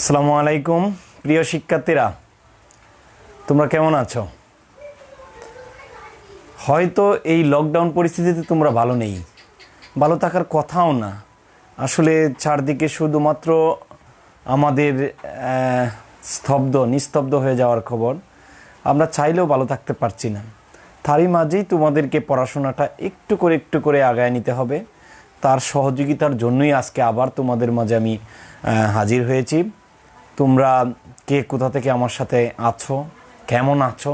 আসসালামু আলাইকুম প্রিয় শিক্ষার্থীরা, তোমরা কেমন আছো? হয়তো এই লকডাউন পরিস্থিতিতে তোমরা ভালো নেই, ভালো থাকার কথাও না। আসলে চারদিকে শুধুমাত্র আমাদের নিস্তব্ধ হয়ে যাওয়ার খবর। আমরা চাইলেও ভালো থাকতে পারছি না। তারই মাঝেই তোমাদেরকে পড়াশোনাটা একটু করে আগায় নিতে হবে। তার সহযোগিতার জন্যই আজকে আবার তোমাদের মাঝে আমি হাজির হয়েছি। তোমরা কে কোথা থেকে আমার সাথে আছো, কেমন আছো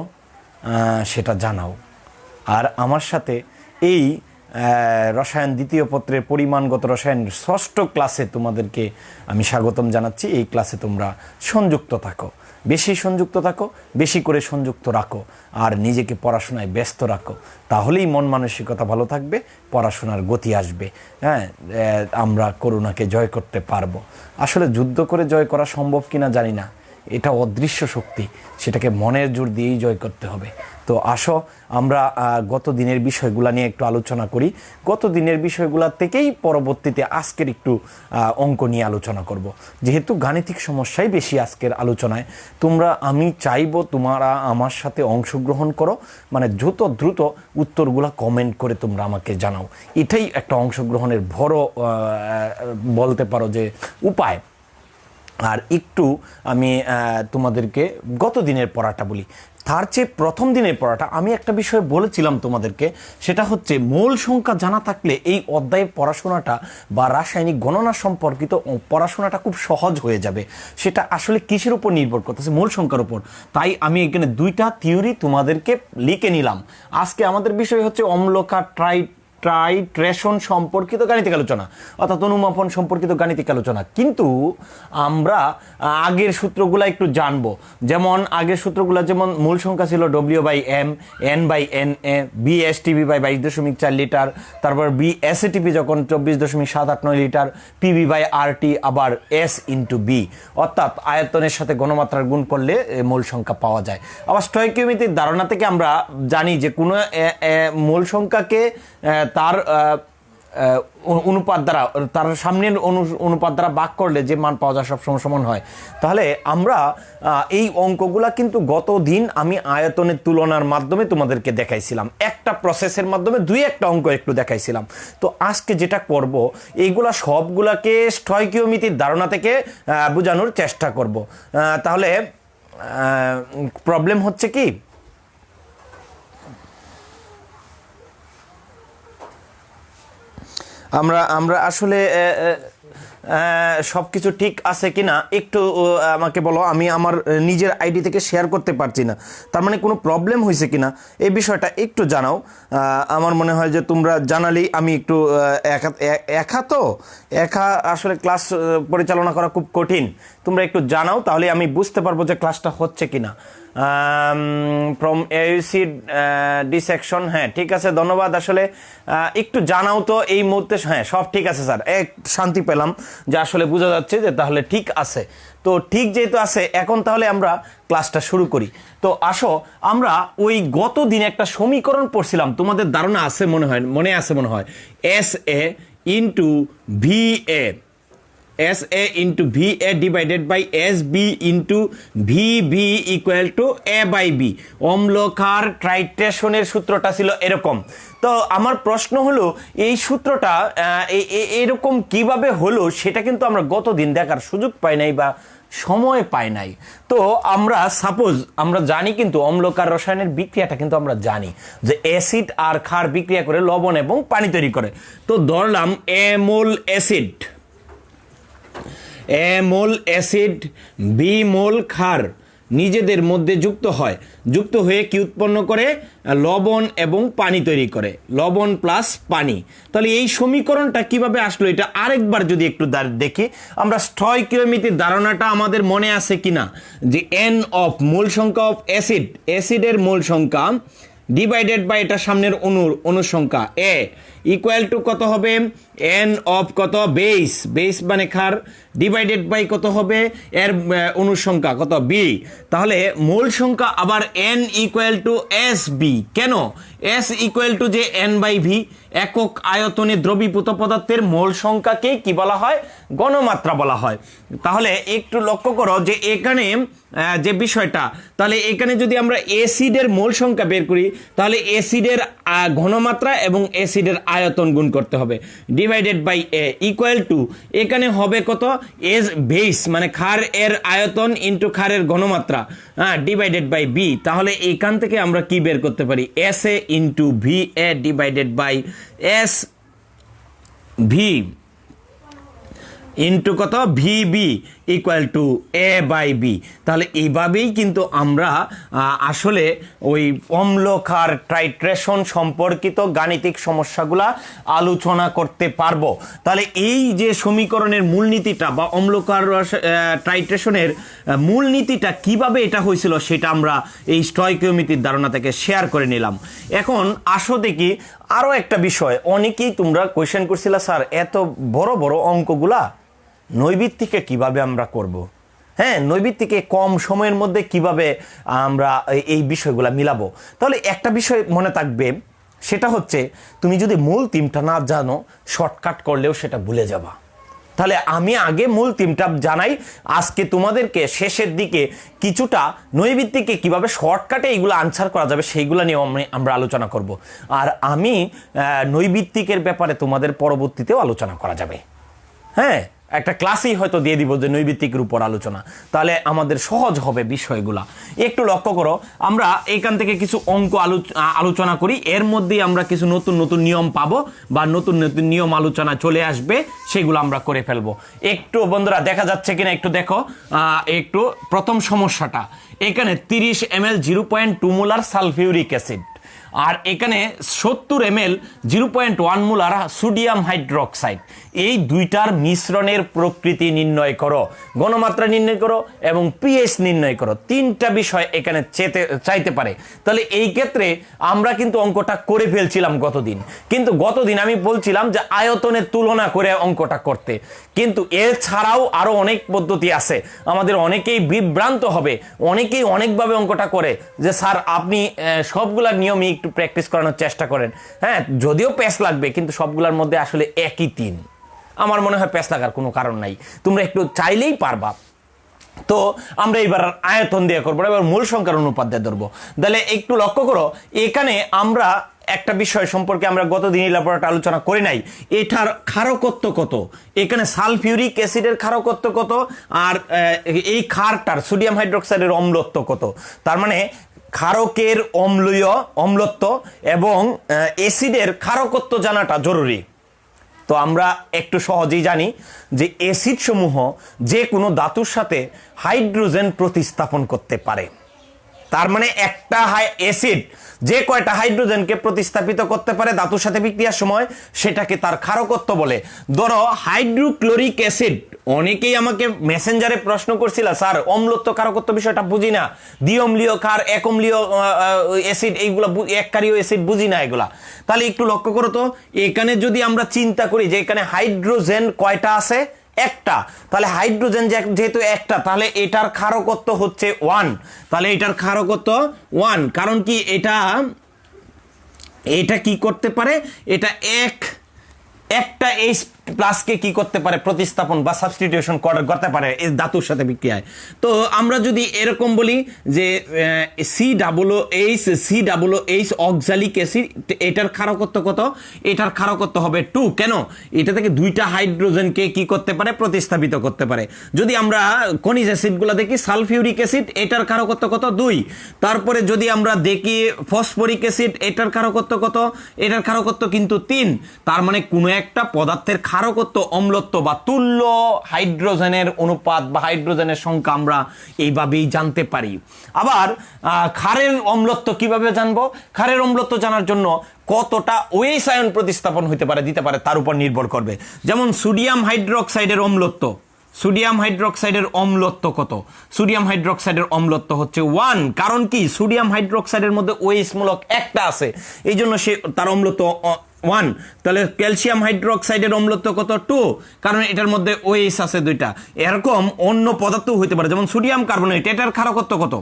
সেটা জানাও। আর আমার সাথে এই রসায়ন দ্বিতীয় পত্রের পরিমাণগত রসায়ন ষষ্ঠ ক্লাসে তোমাদেরকে আমি স্বাগতম জানাচ্ছি। এই ক্লাসে তোমরা সংযুক্ত থাকো, বেশি সংযুক্ত থাকো, বেশি করে সংযুক্ত রাখো, আর নিজেকে পড়াশোনায় ব্যস্ত রাখো। তাহলেই মন মানসিকতা ভালো থাকবে, পড়াশোনার গতি আসবে। আমরা করোনাকে জয় করতে পারবো। আসলে যুদ্ধ করে জয় করা সম্ভব কিনা জানি না, এটা অদৃশ্য শক্তি, সেটাকে মনের জোর দিয়েই জয় করতে হবে। তো আসো আমরা গত দিনের বিষয়গুলো নিয়ে একটু আলোচনা করি। গত দিনের বিষয়গুলো থেকেই পরবর্তীতে আজকের একটু অঙ্ক নিয়ে আলোচনা করব। যেহেতু গাণিতিক সমস্যাই বেশি আজকের আলোচনায়, আমি চাইবো তোমরা আমার সাথে অংশগ্রহণ করো, মানে যত দ্রুত উত্তরগুলো কমেন্ট করে তোমরা আমাকে জানাও। এটাই একটা অংশগ্রহণের বড় বলতে পারো যে উপায়। আর একটু আমি তোমাদেরকে গত দিনের পড়াটা বলি। তার চেয়ে প্রথম দিনের পড়াটা আমি একটা বিষয় বলেছিলাম তোমাদেরকে, সেটা হচ্ছে মূল সংখ্যা জানা থাকলে এই অধ্যায়ের পড়াশোনাটা বা রাসায়নিক গণনা সম্পর্কিত পড়াশোনাটা খুব সহজ হয়ে যাবে। সেটা আসলে কিসের উপর নির্ভর করতেছে? মূল সংখ্যার উপর। তাই আমি এখানে দুইটা থিওরি তোমাদেরকে লিখে নিলাম। আজকে আমাদের বিষয় হচ্ছে অম্লকার ট্রাইট্রেশন সম্পর্কিত গাণিতিক আলোচনা, অর্থাৎ অনুমাপন সম্পর্কিত গাণিতিক আলোচনা। কিন্তু আমরা আগের সূত্রগুলো একটু জানবো। যেমন আগের সূত্রগুলো, যেমন মূল সংখ্যা ছিল W/M, N/N, BSTB by 22.4 litre, তারপর BSATP যখন 24.789 লিটার, PB/RT আবার S/B, অর্থাৎ আয়তনের সাথে ঘনমাত্রার গুণ করলে মূল সংখ্যা পাওয়া যায়। আবার স্টয়কিওমেট্রির ধারণা থেকে আমরা জানি যে কোনো মূল সংখ্যাকে তার অনুপাত দ্বারা, তার সামনের অনুপাত দ্বারা ভাগ করলে যে মান পাওয়া যায় সবসময় সমান হয়। তাহলে আমরা এই অঙ্কগুলা কিন্তু গত দিন আমি আয়তনের তুলনার মাধ্যমে তোমাদেরকে দেখাইছিলাম, একটা প্রসেসের মাধ্যমে দুই একটা অঙ্ক একটু দেখাইছিলাম। তো আজকে যেটা করব, এইগুলা সবগুলাকে স্টয়কিওমেট্রির ধারণা থেকে বোঝানোর চেষ্টা করব। তাহলে প্রবলেম হচ্ছে কি, আমরা আসলে সব কিছু ঠিক আছে কিনা একটু আমাকে বলো। আমি আমার নিজের আইডি থেকে শেয়ার করতে পারছি না, তার মানে কোনো প্রবলেম হয়েছে কিনা এই বিষয়টা একটু জানাও। আমার মনে হয় যে তোমরা জানালেই আমি একটু একা আসলে ক্লাস পরিচালনা করা খুব কঠিন। তোমরা একটু জানাও, তাহলে আমি বুঝতে পারবো যে ক্লাসটা হচ্ছে কিনা। ফ্রম এসি ডিসেকশন, হ্যাঁ ঠিক আছে, ধন্যবাদ। আসলে একটু জানাও তো এই মুহূর্তে। হ্যাঁ সব ঠিক আছে স্যার, এক শান্তি পেলাম যে আসলে বোঝা যাচ্ছে যে তাহলে ঠিক আছে। তো ঠিক যেহেতু আছে, এখন তাহলে আমরা ক্লাসটা শুরু করি। তো আসো, আমরা ওই গত দিন একটা সমীকরণ পড়ছিলাম, তোমাদের ধারণা আছে মনে হয় SA into VA, SA into VA divided by SB into VB equal to A by B। অম্লকার ট্রাইট্রেশনের সূত্রটা ছিল এরকম। তো আমার প্রশ্ন হলো, এই সূত্রটা এরকম কিভাবে হলো সেটা কিন্তু আমরা গত দিন দেখার সুযোগ পাই নাই বা সময় পাই নাই। তো আমরা জানি কিন্তু অম্লকার রসায়নের বিক্রিয়াটা কিন্তু আমরা জানি যে অ্যাসিড আর ক্ষার বিক্রিয়া করে লবণ এবং পানি তৈরি করে। তো ধরলাম A mole acid, A mole acid, B মোল ক্ষার নিজেদের মধ্যে যুক্ত হয়ে কি উৎপন্ন করে? লবণ এবং পানি তৈরি করে, লবণ প্লাস পানি। তাহলে এই সমীকরণটা কিভাবে আসলো, এটা আরেকবার যদি একটু দেখি। আমরা স্টয়কিওমেট্রির ধারণাটা আমাদের মনে আছে কিনা, যে N অফ মূল সংখ্যা অফ অ্যাসিডের মূল সংখ্যা ডিভাইডেড বাই এটা সামনের অনুর সংখ্যা A ইকুয়াল টু কত হবে এন অফ কত বেস মানে ক্ষার ডিভাইডেড বাই কত হবে এর অনুসংখ্যা কত বি। তাহলে মোল সংখ্যা আবার N equal to S B. কেন? এস ইকুয়াল টু যে এন বাই ভি, একক আয়তনে দ্রবীভূত পদার্থের মোল সংখ্যাকে কি বলা হয়? গণমাত্রা বলা হয়। তাহলে একটু লক্ষ্য করো যে এখানে যে বিষয়টা, তাহলে এখানে যদি আমরা অ্যাসিডের মোল সংখ্যা বের করি তাহলে অ্যাসিডের ঘনমাত্রা এবং অ্যাসিডের আয়তন গুণ করতে হবে divided by A equal to এখানে হবে কত এস বেস মানে ক্ষার এর আয়তন ইনটু ক্ষারের ঘনমাত্রা ডিভাইডেড বাই বি। তাহলে এখান থেকে আমরা কি বের করতে পারি? S A into V A divided by S V into কত VB equal to A by B. তাহলে এইভাবেই কিন্তু আমরা আসলে ওই অম্লক্ষার টাইট্রেশন সম্পর্কিত গাণিতিক সমস্যাগুলা আলোচনা করতে পারবো। তাহলে এই যে সমীকরণের মূলনীতিটা বা অম্লক্ষার টাইট্রেশনের মূলনীতিটা কিভাবে এটা হয়েছিল সেটা আমরা এই স্টয়কিওমেট্রির ধারণা থেকে শেয়ার করে নিলাম। এখন আসো দেখি আরও একটা বিষয়, অনেকেই তোমরা কোয়েশ্চেন করছিলা স্যার এত বড় বড় অঙ্কগুলা নৈবিত্তিকে কিভাবে আমরা করব। হ্যাঁ, নৈবিত্তিকে কম সময়ের মধ্যে কিভাবে আমরা এই বিষয়গুলো মিলাবো। তাহলে একটা বিষয় মনে থাকবে, সেটা হচ্ছে তুমি যদি মূল থিমটা না জানো শর্টকাট করলেও সেটা ভুলে যাবা। তাহলে আমি আগে মূল থিমটা জানাই, আজকে তোমাদেরকে শেষের দিকে কিছুটা নৈবিত্তিকে কিভাবে শর্টকাটে এইগুলো আনসার করা যাবে সেইগুলো নিয়ে আমরা আলোচনা করব। আর আমি নৈবিত্তিকের ব্যাপারে তোমাদের পরবর্তীতেও আলোচনা করা যাবে। হ্যাঁ, একটা ক্লাসেই হয়তো দিয়ে দিব যে নৈবিত্তিকের উপর আলোচনা, তাহলে আমাদের সহজ হবে বিষয়গুলা। একটু লক্ষ্য করো, আমরা এইখান থেকে কিছু অঙ্ক আলোচনা করি, এর মধ্যেই আমরা কিছু নতুন নতুন নিয়ম পাবো বা নতুন নতুন নিয়ম আলোচনা চলে আসবে, সেগুলো আমরা করে ফেলবো। একটু বন্ধুরা দেখা যাচ্ছে কিনা একটু দেখো। একটু প্রথম সমস্যাটা, এখানে 30 ml 0.2 মোলার সালফিউরিক অ্যাসিড আর এখানে 70 ml 0.1 মোলার সোডিয়াম হাইড্রোক্সাইড, এই দুইটার মিশ্রণের প্রকৃতি নির্ণয় করো, গণমাত্রা নির্ণয় করো এবং পিএইচ নির্ণয় করো। তিনটা বিষয় এখানে চাইতে পারে। তাহলে এই ক্ষেত্রে আমরা কিন্তু অঙ্কটা করে ফেলছিলাম গতদিন, কিন্তু গতদিন আমি বলছিলাম যে আয়তনের তুলনা করে অঙ্কটা করতে, কিন্তু এছাড়াও আরো অনেক পদ্ধতি আছে। আমাদের অনেকেই বিভ্রান্ত হবে, অনেকেই অনেকভাবে অঙ্কটা করে যে স্যার আপনি সবগুলা নিয়মই একটু প্র্যাকটিস করানোর চেষ্টা করেন। হ্যাঁ, যদিও প্যাচ লাগবে কিন্তু সবগুলোর মধ্যে আসলে একই তিন। আমার মনে হয় প্যাচ লাগার কোনো কারণ নাই, তোমরা একটু চাইলেই পারবা। তো আমরা এবার আয়তন দিয়ে করবো, এবার মূল সংখ্যার অনুপাত দিয়ে ধরবো। তাহলে একটু লক্ষ্য করো, এখানে আমরা একটা বিষয় সম্পর্কে আমরা গতদিন ল্যাবরেটরি আলোচনা করি নাই, এটার ক্ষারকত্ব কত, এখানে সালফিউরিক অ্যাসিডের ক্ষারকত্ব কত আর এই ক্ষারটার সোডিয়াম হাইড্রোক্সাইডের অম্লত্ব কত। তার মানে ক্ষারকের অম্লত্ব এবং অ্যাসিডের ক্ষারকত্ব জানাটা জরুরি। তো আমরা একটু সহজেই জানি যে অ্যাসিড সমূহ যে কোনো ধাতুর সাথে হাইড্রোজেন প্রতিস্থাপন করতে পারে। তার মানে একটা অ্যাসিড যে কয়টা হাইড্রোজেনকে প্রতিস্থাপিত করতে পারে ধাতুর সাথে বিক্রিয়ার সময়, সেটাকে তার ক্ষারকত্ব বলে। ধরো হাইড্রোক্লোরিক অ্যাসিড, অনেকেই আমাকে মেসেঞ্জারে প্রশ্ন করছিল স্যার অম্লত্ব ক্ষারকত্ব বিষয়টা বুঝি না, দ্বিঅম্লীয় ক্ষার এক অম্লীয় অ্যাসিড এইগুলো এককারীয় অ্যাসিড বুঝি না এগুলা। তাহলে একটু লক্ষ্য করো তো, এখানে যদি আমরা চিন্তা করি যে এখানে হাইড্রোজেন কয়টা আছে? একটা। তাহলে হাইড্রোজেন যেহেতু একটা, তাহলে এটার ক্ষারকত্ব হচ্ছে 1। তাহলে এটার ক্ষারকত্ব 1, কারণ কি এটা কি করতে পারে, এটা একটা এইচ প্লাসকে কি করতে পারে প্রতিস্থাপন বা সাবস্টিটিউশন করতে পারে এই ধাতুর সাথে বিক্রিয়ায়। তো আমরা যদি এরকম বলি যে COOH অক্সালিক অ্যাসিড, এটার ক্ষারকত্ব কত? এটার ক্ষারকত্ব হবে 2। কেন? এটা থেকে দুইটা হাইড্রোজেনকে কি করতে পারে? প্রতিস্থাপিত করতে পারে। যদি আমরা খনিজ অ্যাসিডগুলো দেখি, সালফিউরিক অ্যাসিড এটার ক্ষারকত্ব কত? 2। তারপরে যদি আমরা দেখি ফসফরিক অ্যাসিড, এটার ক্ষারকত্ব কত? এটার ক্ষারকত্ব কিন্তু 3। তার মানে কোনো একটা পদার্থের ক্ষারকত্ব, অম্লত্ব বা তুল্য হাইড্রোজেনের অনুপাত বা হাইড্রোজেনের সংখ্যা আমরা এইভাবেই জানতে পারি। আবার ক্ষারের অম্লত্ব কিভাবে জানবো? ক্ষারের অম্লত্ব জানার জন্য কতটা OH আয়ন প্রতিস্থাপন হতে পারে দিতে পারে তার উপর নির্ভর করবে। যেমন সোডিয়াম হাইড্রোক্সাইডের অম্লত্ব, সোডিয়াম হাইড্রোক্সাইডের অম্লত্ব কত? সোডিয়াম হাইড্রোক্সাইডের অম্লত্ব হচ্ছে 1। কারণ কি, সোডিয়াম হাইড্রোক্সাইডের মধ্যে OH মূলক একটা আছে, এই জন্য সে তার অম্লত্ব 1। তাহলে ক্যালসিয়াম হাইড্রোক্সাইডের অম্লত্ব কত? 2, কারণ এটার মধ্যে OH আছে 2টা। এরকম অন্য পদার্থ হইতে পারে, যেমন সোডিয়াম কার্বনেট, এটার ক্ষারকত্ব কত?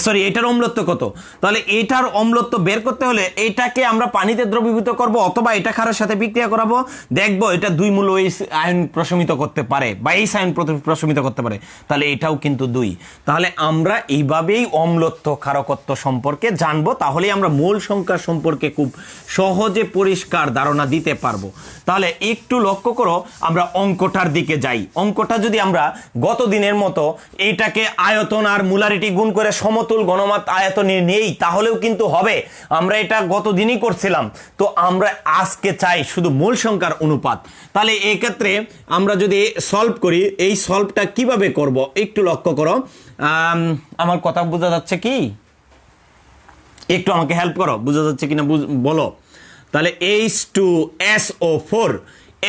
সরি, এটার অম্লত্ব কত? তাহলে এটার অম্লত্ব বের করতে হলে এটাকে আমরা পানিতে দ্রবীভূত করব অথবা এটা ক্ষারের সাথে বিক্রিয়া করাবো, দেখবো এটা 2 মূল OH আয়ন প্রশমিত করতে পারে বা এই আয়ন প্রশমিত করতে পারে, তাহলে এটাও কিন্তু 2। তাহলে আমরা এইভাবেই অম্লত্ব ক্ষারকত্ব সম্পর্কে জানবো, তাহলেই আমরা মোল সংখ্যা সম্পর্কে খুব সহজে পরিষ্কার ধারণা দিতে পারবো। তাহলে একটু লক্ষ্য করো, আমরা অঙ্কটার দিকে যাই। অঙ্কটা যদি আমরা গত দিনের মতো এটাকে আয়তন আর মোলারিটি গুণ করে সমতুল ঘনমাত্রা আয়তনে নেই তাহলেও কিন্তু হবে। আমরা এটা গত দিনই করছিলাম, তো আমরা আজকে চাই শুধু মূল সংখ্যার অনুপাত। তাহলে এই ক্ষেত্রে আমরা যদি সলভ করি, এই সলভটা কিভাবে করব একটু লক্ষ্য করো। আমার কথা বোঝা যাচ্ছে কি? একটু আমাকে হেল্প করো, বোঝা যাচ্ছে কিনা বলো। তাহলে H2SO4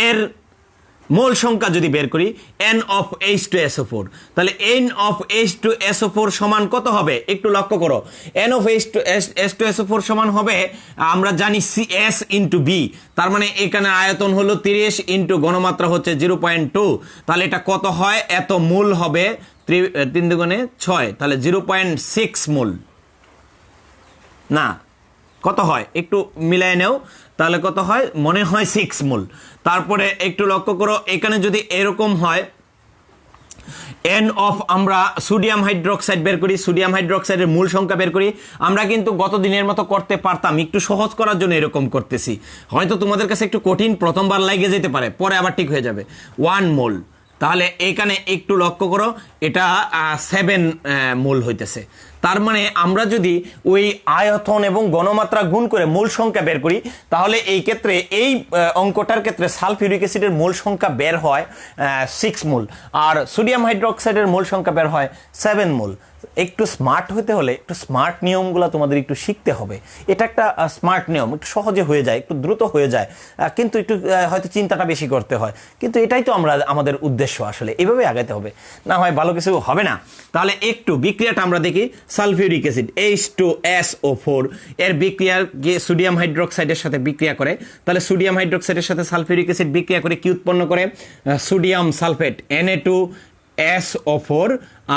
এর মোল সংখ্যা যদি বের করি N of H2SO4, তাহলে N of H2SO4 সমান কত হবে একটু লক্ষ্য করো। N of H2SO4 সমান হবে, আমরা জানি CS ইন্টু B, তার মানে এখানে আয়তন হলো 30 ইন্টু ঘনমাত্রা হচ্ছে 0.2, তাহলে এটা কত হয়? এত মোল হবে, 3 দুগুণে 6, তাহলে 0.6 মোল না, কত হয় একটু মিলাই নেও, তাহলে কত হয়? মনে হয় 6 মোল। তারপরে একটু লক্ষ্য করো, এখানে যদি এরকম হয় N অফ, আমরা সোডিয়াম হাইড্রোক্সাইড বের করি, সোডিয়াম হাইড্রোক্সাইডের মূল সংখ্যা বের করি। আমরা কিন্তু গত দিনের মতো করতে পারতাম, একটু সহজ করার জন্য এরকম করতেছি। হয়তো তোমাদের কাছে একটু কঠিন প্রথমবার লাগে যেতে পারে, পরে আবার ঠিক হয়ে যাবে। 1 মোল, তাহলে এখানে একটু লক্ষ্য করো, এটা 7 মোল হইতেছে। তার মানে আমরা যদি ওই আয়তন এবং ঘনমাত্রা গুণ করে মূল সংখ্যা বের করি, তাহলে এই ক্ষেত্রে এই অঙ্কটার ক্ষেত্রে সালফিউরিক অ্যাসিডের মূল সংখ্যা বের হয় 6 মোল, আর সোডিয়াম হাইড্রোক্সাইডের মূল সংখ্যা বের হয় 7 মোল। একটু স্মার্ট হতে হলে একটু স্মার্ট নিয়মগুলো তোমাদের একটু শিখতে হবে। এটা একটা স্মার্ট নিয়ম, একটু সহজে হয়ে যায়, একটু দ্রুত হয়ে যায়, কিন্তু একটু হয়তো চিন্তাটা বেশি করতে হয়, কিন্তু এটাই তো আমাদের উদ্দেশ্য, আসলে এভাবে আগাইতে হবে, না হয় ভালো কিছু হবে না। তাহলে একটু বিক্রিয়াটা আমরা দেখি। সালফিউরিক অ্যাসিড H2SO4 এর বিক্রিয়ার সোডিয়াম হাইড্রোক্সাইডের সাথে বিক্রিয়া করে, তাহলে সোডিয়াম হাইড্রোক্সাইডের সাথে সালফিউরিক অ্যাসিড বিক্রিয়া করে কি উৎপন্ন করে? সোডিয়াম সালফেট Na2SO4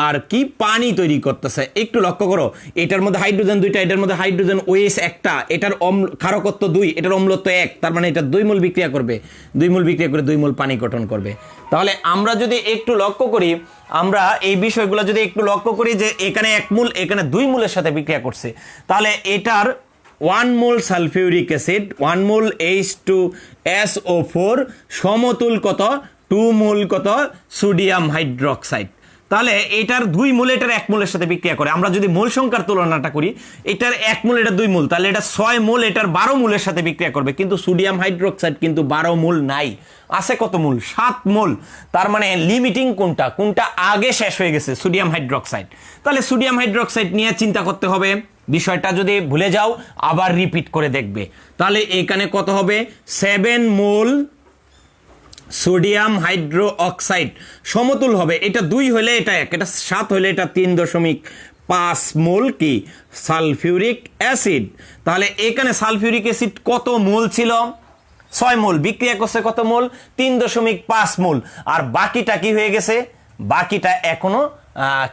আর কি পানি তৈরি করতেছে। একটু লক্ষ্য করো, এটার মধ্যে হাইড্রোজেন 2টা, এটার মধ্যে হাইড্রোজেন OH একটা, এটার ক্ষারকত্ব 2, এটার অম্লত্ব 1, তার মানে এটা 2 মোল বিক্রিয়া করবে, 2 মোল বিক্রিয়া করে 2 মোল পানি গঠন করবে। তাহলে আমরা যদি একটু লক্ষ্য করি, আমরা এই বিষয়গুলো যদি একটু লক্ষ্য করি যে এখানে 1 মোল, এখানে 2 মোলের সাথে বিক্রিয়া করছে, তাহলে এটার 1 মোল সালফিউরিক অ্যাসিড, 1 মোল H2SO4 সমতুল কত? 2 মোল কত? Sodium hydroxide. তাহলে এটার 2 মোল এটার 1 মোলের সাথে বিক্রিয়া করে। আমরা যদি মোল সংখ্যার তুলনাটা করি, এটার 1 মোল এটা 2 মোল, তাহলে এটা 6 মোল এটার 12 মোলের সাথে বিক্রিয়া করবে, কিন্তু সোডিয়াম হাইড্রোক্সাইড কিন্তু 12 মোল নাই, আছে কত মোল? 7 মোল। তার মানে লিমিটিং কোনটা? কোনটা আগে শেষ হয়ে গেছে? Sodium hydroxide. তাহলে সোডিয়াম হাইড্রোক্সাইড নিয়ে চিন্তা করতে হবে, বিষয়টা যদি ভুলে যাও আবার রিপিট করে দেখবে। তাহলে এখানে কত হবে? 7 মোল সোডিয়াম হাইড্রো অক্সাইড সমতুল হবে, এটা 2 হলে এটা 1, এটা 7 হলে এটা 3.5 মোল কি? Sulphuric acid. তাহলে এখানে সালফিউরিক অ্যাসিড কত মোল ছিল? 6 মোল, বিক্রিয়া করছে কত মোল? 3.5 মোল। আর বাকিটা কি হয়ে গেছে? বাকিটা এখনো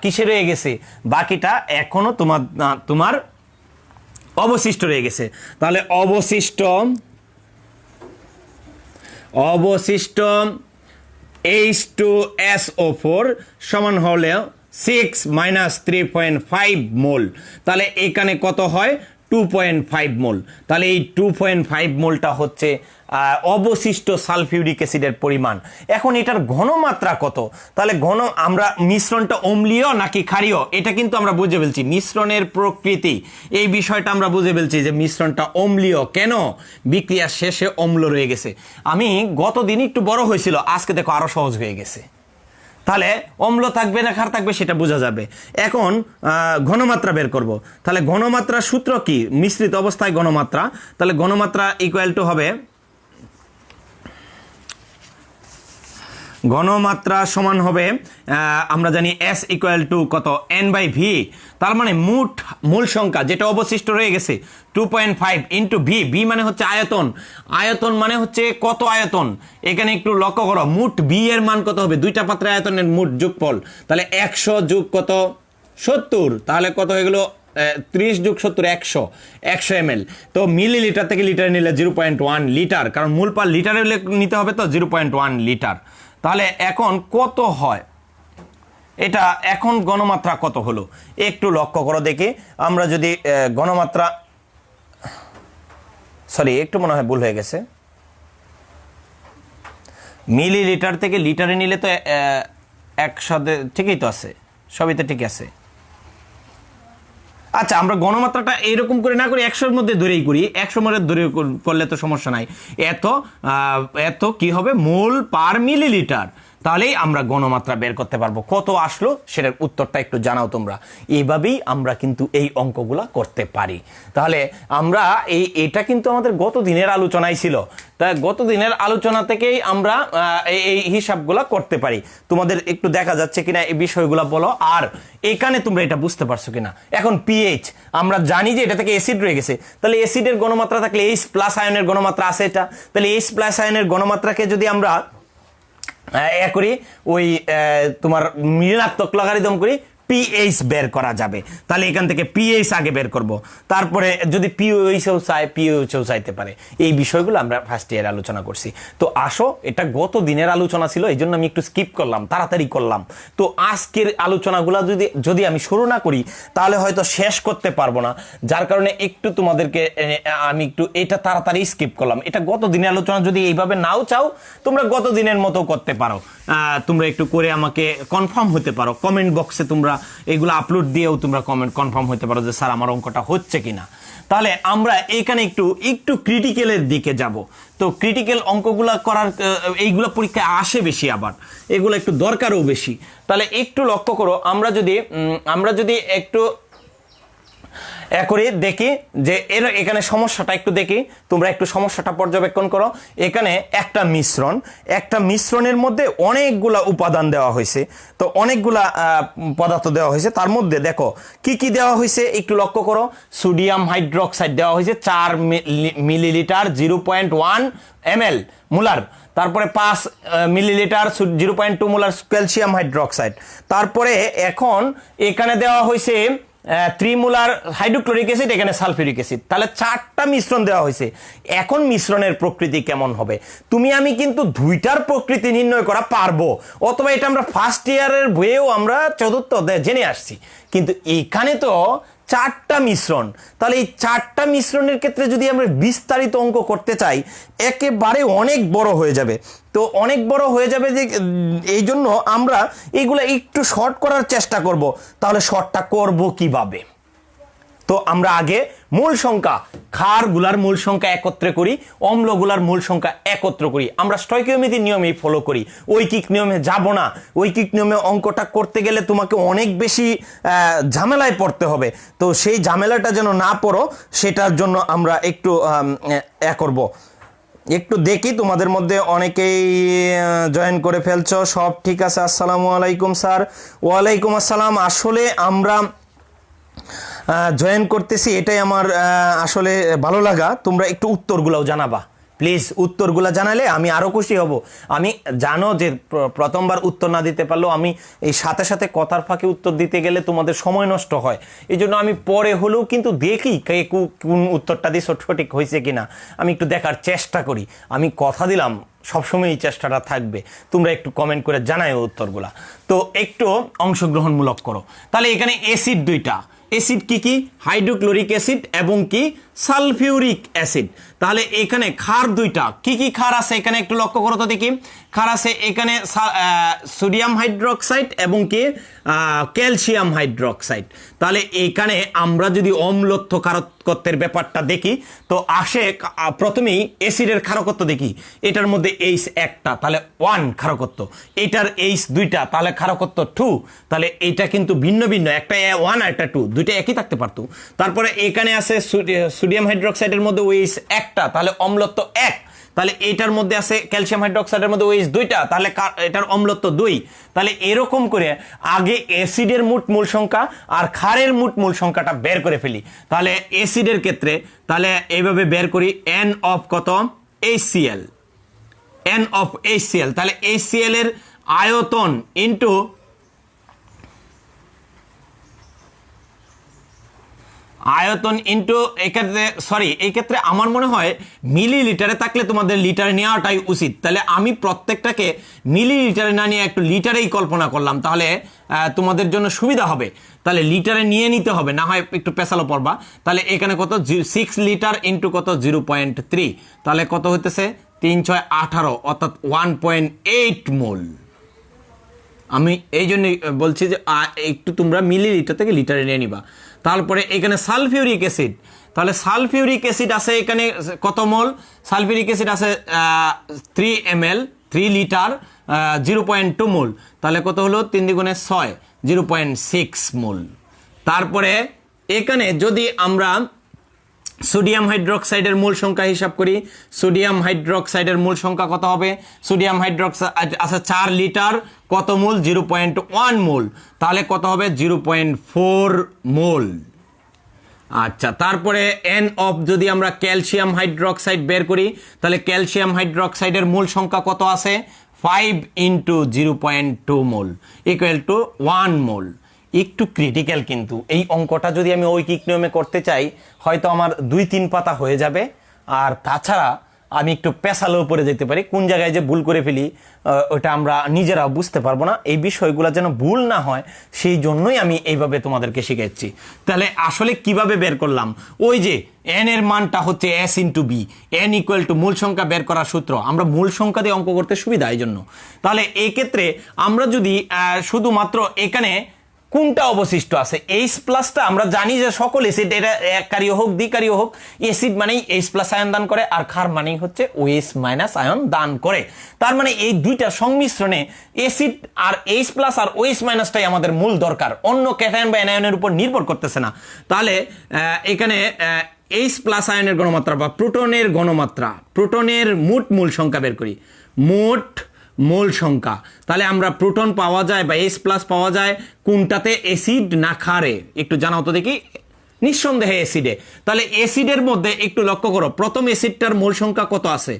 কিসে রয়ে গেছে? বাকিটা এখনো তোমার অবশিষ্ট রয়ে গেছে। তাহলে অবশিষ্ট H2SO4 সমান হলে 6 মাইনাস 3.5 মোল। তাহলে এখানে কত হয়? 2.5 মোল। তাহলে এই 2.5 মোলটা হচ্ছে অবশিষ্ট সালফিউরিক অ্যাসিডের পরিমাণ। এখন এটার ঘনমাত্রা কত? তাহলে আমরা মিশ্রণটা অম্লীয় নাকি ক্ষারীয় এটা কিন্তু আমরা বুঝে ফেলছি। মিশ্রণের প্রকৃতি এই বিষয়টা আমরা বুঝে ফেলছি যে মিশ্রণটা অম্লীয়। কেন? বিক্রিয়া শেষে অম্ল রয়ে গেছে। আমি গত দিন একটু বড় হয়েছিল, আজকে দেখো আরো সহজ হয়ে গেছে। তাহলে অম্ল থাকবে না ক্ষার থাকবে সেটা বোঝা যাবে। এখন ঘনমাত্রা বের করব। তাহলে ঘনমাত্রা সূত্র কি? মিশ্রিত অবস্থায় ঘনমাত্রা। তাহলে ঘনমাত্রা ইকুয়াল টু হবে ঘনমাত্রা সমান হবে আমরা জানি S ইকুয়াল টু কত N/V, তার মানে মূল সংখ্যা যেটা অবশিষ্ট রয়ে গেছে 2.5 ইন্টু V মানে হচ্ছে আয়তন, আয়তন মানে হচ্ছে কত আয়তন, এখানে একটু লক্ষ্য করো মোট V এর মান কত হবে, দুইটা পাত্রের আয়তনের মোট যোগফল, তাহলে 100 যোগ কত 70, তাহলে কত হয়ে গেল 30 যোগ 70 100 ml। তো মিলিলিটার থেকে লিটার নিলে 0.1 লিটার, কারণ মূল পার লিটারে নিতে হবে তো 0.1 লিটার। তাহলে এখন কত হয় এটা, এখন ঘনমাত্রা কত হলো একটু লক্ষ্য করো দেখি। আমরা যদি ঘনমাত্রা একটু মনে হয় ভুল হয়ে গেছে, মিলিলিটার থেকে লিটারে নিলে তো একসাথে ঠিকই তো আছে, সবই তো ঠিক আছে। আচ্ছা, আমরা ঘনমাত্রাটা এইরকম করে না করি, 100-এর মধ্যে ধরেই করি, 100 মধ্যে ধরে করলে তো সমস্যা নাই। এত কি হবে মোল পার মিলিলিটার, তাহলেই আমরা ঘনমাত্রা বের করতে পারবো। কত আসলো সেটার উত্তরটা একটু জানাও তোমরা। এইভাবেই আমরা কিন্তু এই অঙ্কগুলা করতে পারি। তাহলে আমরা এটা কিন্তু আমাদের গত দিনের আলোচনায় ছিল, তাই গত দিনের আলোচনা থেকেই আমরা এই হিসাবগুলা করতে পারি। তোমাদের একটু দেখা যাচ্ছে কিনা এই বিষয়গুলো বলো, আর এখানে তোমরা এটা বুঝতে পারছো কিনা। এখন পিএইচ আমরা জানি যে এটা থেকে অ্যাসিড রয়ে গেছে, তাহলে অ্যাসিডের ঘনমাত্রা থাকলে H+ আয়নের ঘনমাত্রা আছে এটা, তাহলে H+ আয়নের ঘনমাত্রাকে যদি আমরা করি ওই তোমার ঋণাত্মক লগারিদম করি, পিএইচ বের করা যাবে। তাহলে এখান থেকে পিএইচ আগে বের করব, তারপরে যদি পিওএইচও চাই পিওএইচও চাইতে পারে। এই বিষয়গুলো আমরা ফার্স্ট ইয়ারে আলোচনা করছি। তো আসো, এটা গত দিনের আলোচনা ছিল, এই জন্য আমি একটু স্কিপ করলাম, তাড়াতাড়ি করলাম। তো আজকের আলোচনাগুলো যদি আমি শুরু না করি তাহলে হয়তো শেষ করতে পারবো না, যার কারণে একটু তোমাদেরকে আমি একটু এটা তাড়াতাড়ি স্কিপ করলাম। এটা গত দিনের আলোচনা, যদি এইভাবে নাও চাও তোমরা গত দিনের মতো করতে পারো, তোমরা একটু করে আমাকে কনফার্ম হতে পারো কমেন্ট বক্সে, তোমরা এগুলো আপলোড দিয়েও তোমরা কনফার্ম হতে পারো যে স্যার আমার অঙ্কটা হচ্ছে কিনা। তাহলে আমরা এখানে একটু ক্রিটিক্যালের দিকে যাব। তো ক্রিটিক্যাল অঙ্কগুলো করার এইগুলো পরীক্ষায় আসে বেশি, আবার এগুলো একটু দরকারও বেশি। তাহলে একটু লক্ষ্য করো, আমরা যদি একটু করে দেখি যে এখানে সমস্যাটা একটু দেখি, তোমরা একটু সমস্যাটা পর্যবেক্ষণ করো। এখানে একটা মিশ্রণের মধ্যে অনেকগুলা উপাদান দেওয়া হয়েছে, তো অনেকগুলা পদার্থ দেওয়া হয়েছে। তার মধ্যে দেখো কি কি দেওয়া হয়েছে একটু লক্ষ্য করো। সোডিয়াম হাইড্রোক্সাইড দেওয়া হয়েছে 4 মিলিলিটার 0.1 ml মোলার, তারপরে 5 মিলিলিটার 0.2 মোলার ক্যালসিয়াম হাইড্রোক্সাইড। তারপরে এখন এখানে দেওয়া হয়েছে 3 মোলার হাইড্রোক্লোরিক অ্যাসিড, এখানে সালফিউরিক অ্যাসিড। তাহলে 4টা মিশ্রণ দেওয়া হয়েছে। এখন মিশ্রণের প্রকৃতি কেমন হবে, তুমি আমি কিন্তু দুইটার প্রকৃতি নির্ণয় করা পারবো, অথবা এটা আমরা ফার্স্ট ইয়ারের বইয়েও আমরা চতুর্থ জেনে আসছি। কিন্তু এখানে তো 4টা মিশ্রণ, তাহলে এই 4টা মিশ্রণের ক্ষেত্রে যদি আমরা বিস্তারিত অঙ্ক করতে চাই একেবারে অনেক বড় হয়ে যাবে। তো অনেক বড় হয়ে যাবে, যে এই জন্য আমরা এগুলা একটু শর্ট করার চেষ্টা করব। তাহলে শর্টটা করব কিভাবে? তো আমরা আগে মূল সংখ্যা, ক্ষারগুলার মূল সংখ্যা একত্রে করি, অম্লগুলার মূল সংখ্যা একত্র করি। আমরা স্টয়কিওমেট্রির নিয়মেই ফলো করি, ঐকিক নিয়মে যাব না। ঐকিক নিয়মে অঙ্কটা করতে গেলে তোমাকে অনেক বেশি ঝামেলায় পড়তে হবে। তো সেই ঝামেলাটা যেন না পড়ো, সেটার জন্য আমরা একটু করব। একটু দেখি তোমাদের মধ্যে অনেকেই জয়েন করে ফেলছো, সব ঠিক আছে। আসসালামু আলাইকুম স্যার। ওয়ালাইকুম আসসালাম। আসলে আমরা জয়েন করতেছি, এটাই আমার আসলে ভালো লাগা। তোমরা একটু উত্তরগুলোও জানাবা প্লিজ, উত্তরগুলো জানালে আমি আরও খুশি হব। আমি জানো যে প্রথমবার উত্তর না দিতে পারলেও আমি এই সাথে সাথে কথার ফাঁকে উত্তর দিতে গেলে তোমাদের সময় নষ্ট হয়, এই জন্য আমি পরে হলেও কিন্তু দেখি কে কোন উত্তরটা দিয়ে সঠিক হয়েছে কিনা, আমি একটু দেখার চেষ্টা করি। আমি কথা দিলাম সবসময় এই চেষ্টাটা থাকবে, তোমরা একটু কমেন্ট করে জানাও উত্তরগুলা। তো একটু অংশগ্রহণমূলক করো। তাহলে এখানে অ্যাসিড দুইটা, অ্যাসিড কি কি? হাইড্রোক্লোরিক অ্যাসিড এবং কি সালফিউরিক অ্যাসিড। তাহলে এখানে ক্ষার দুইটা, কি কি ক্ষার আছে এখানে একটু লক্ষ্য করো তো দেখি। ক্ষার আছে এখানে সোডিয়াম হাইড্রোক্সাইড এবং কি ক্যালসিয়াম হাইড্রোক্সাইড। তাহলে এখানে আমরা যদি অম্লত্ব ক্ষারকত্বের ব্যাপারটা দেখি, তো আসে প্রথমেই অ্যাসিডের ক্ষারকত্ব দেখি। এটার মধ্যে H একটা, তাহলে 1 ক্ষারকত্ব, এটার H দুইটা, তাহলে ক্ষারকত্ব 2। তাহলে এটা কিন্তু ভিন্ন ভিন্ন, একটা 1 আর একটা 2, দুইটা একই থাকতে পারতো। তারপরে এখানে আছে সোডিয়াম হাইড্রোক্সাইডের মধ্যে OH একটা, তাহলে অম্লত্ব 1। তাহলে এটার মধ্যে আছে ক্যালসিয়াম হাইড্রোক্সাইডের মধ্যে OH দুইটা, তাহলে এটার অম্লত্ব 2। তাহলে এরকম করে আগে অ্যাসিডের মোট মূল সংখ্যা আর ক্ষারের মোট মূল সংখ্যাটা বের করে ফেলি। তাহলে অ্যাসিডের ক্ষেত্রে তাহলে এইভাবে বের করি, N অফ কত HCl, N অফ HCl, তাহলে HCl এর আয়তন ইন্টু এক্ষেত্রে এই ক্ষেত্রে আমার মনে হয় মিলিলিটারে থাকলে তোমাদের লিটারে নেওয়াটাই উচিত। তাহলে আমি প্রত্যেকটাকে মিলিলিটারে না নিয়ে একটু লিটারেই কল্পনা করলাম, তাহলে তোমাদের জন্য সুবিধা হবে। তাহলে লিটারে নিয়ে নিতে হবে, না হয় একটু পেছালো পড়বা। তাহলে এখানে কত 6 লিটার ইন্টু কত 0.3, তাহলে কত হইতেছে 3 6 18, অর্থাৎ 1.8 মোল। আমি এই জন্য বলছি যে একটু তোমরা মিলিলিটার থেকে লিটারে নিয়ে নিবা। তারপরে এখানে সালফিউরিক অ্যাসিড, তাহলে সালফিউরিক অ্যাসিড আছে এখানে কত মোল? সালফিউরিক অ্যাসিড আছে 3 ml, 3 লিটার, 0.2 মোল, তাহলে কত হলো 3 দ্বিগুণে 6, 0.6 মোল। তারপরে এখানে যদি আমরা সোডিয়াম হাইড্রোক্সাইডের মূল সংখ্যা হিসাব করি, সোডিয়াম হাইড্রোক্সাইডের মূল সংখ্যা কত হবে? সোডিয়াম হাইড্রোক্সাইড আছে 4 লিটার, কত মোল? 0.1 মোল, তাহলে কত হবে? 0.4 মোল। আচ্ছা, তারপরে N অফ যদি আমরা ক্যালসিয়াম হাইড্রোক্সাইড বের করি, তাহলে ক্যালসিয়াম হাইড্রোক্সাইডের মূল সংখ্যা কত আছে? 5 ইন্টু 0.2 মোল ইকুয়াল টু 1 মোল। একটু ক্রিটিক্যাল, কিন্তু এই অঙ্কটা যদি আমি ঐকিক নিয়মে করতে চাই হয়তো আমার 2-3 পাতা হয়ে যাবে, আর তাছাড়া আমি একটু পেছালো উপরে যেতে পারি। কোন জায়গায় যে ভুল করে ফেলি ওটা আমরা নিজেরাও বুঝতে পারবো না। এই বিষয়গুলো যেন ভুল না হয় সেই জন্যই আমি এইভাবে তোমাদেরকে শিখাচ্ছি। তাহলে আসলে কিভাবে বের করলাম? ওই যে n এর মানটা হচ্ছে S into B, n equal to মূল সংখ্যা বের করার সূত্র। আমরা মূল সংখ্যা দিয়ে অঙ্ক করতে সুবিধা এই জন্য। তাহলে এই ক্ষেত্রে আমরা যদি শুধুমাত্র এখানে কোনটা অবশিষ্ট আছে, H প্লাসটা আমরা জানি যে সকল অ্যাসিড এটা এককারীয় হোক দ্বিকারীয় হোক, অ্যাসিড মানেই H প্লাস আয়ন দান করে, আর ক্ষার মানেই হচ্ছে OH মাইনাস আয়ন দান করে। তার মানে এই দুইটার সংমিশ্রণে অ্যাসিড আর H প্লাস আর OH মাইনাসটাই আমাদের মূল দরকার, অন্য ক্যাটায়ন বা অ্যানায়নের উপর নির্ভর করতেছে না। তাহলে এখানে H প্লাস আয়নের গণমাত্রা বা প্রোটনের গণমাত্রা, প্রোটনের মোট মূল সংখ্যা বের করি, মোট মোল সংখ্যা। তাহলে আমরা প্রোটন পাওয়া যায় বা H প্লাস পাওয়া যায় কোনটাতে? অ্যাসিড না ক্ষারে? একটু জানাও তো দেখি। নিঃসন্দেহে অ্যাসিডে। তাহলে অ্যাসিডের মধ্যে একটু লক্ষ্য করো, প্রথম অ্যাসিডটার মোল সংখ্যা কত আছে?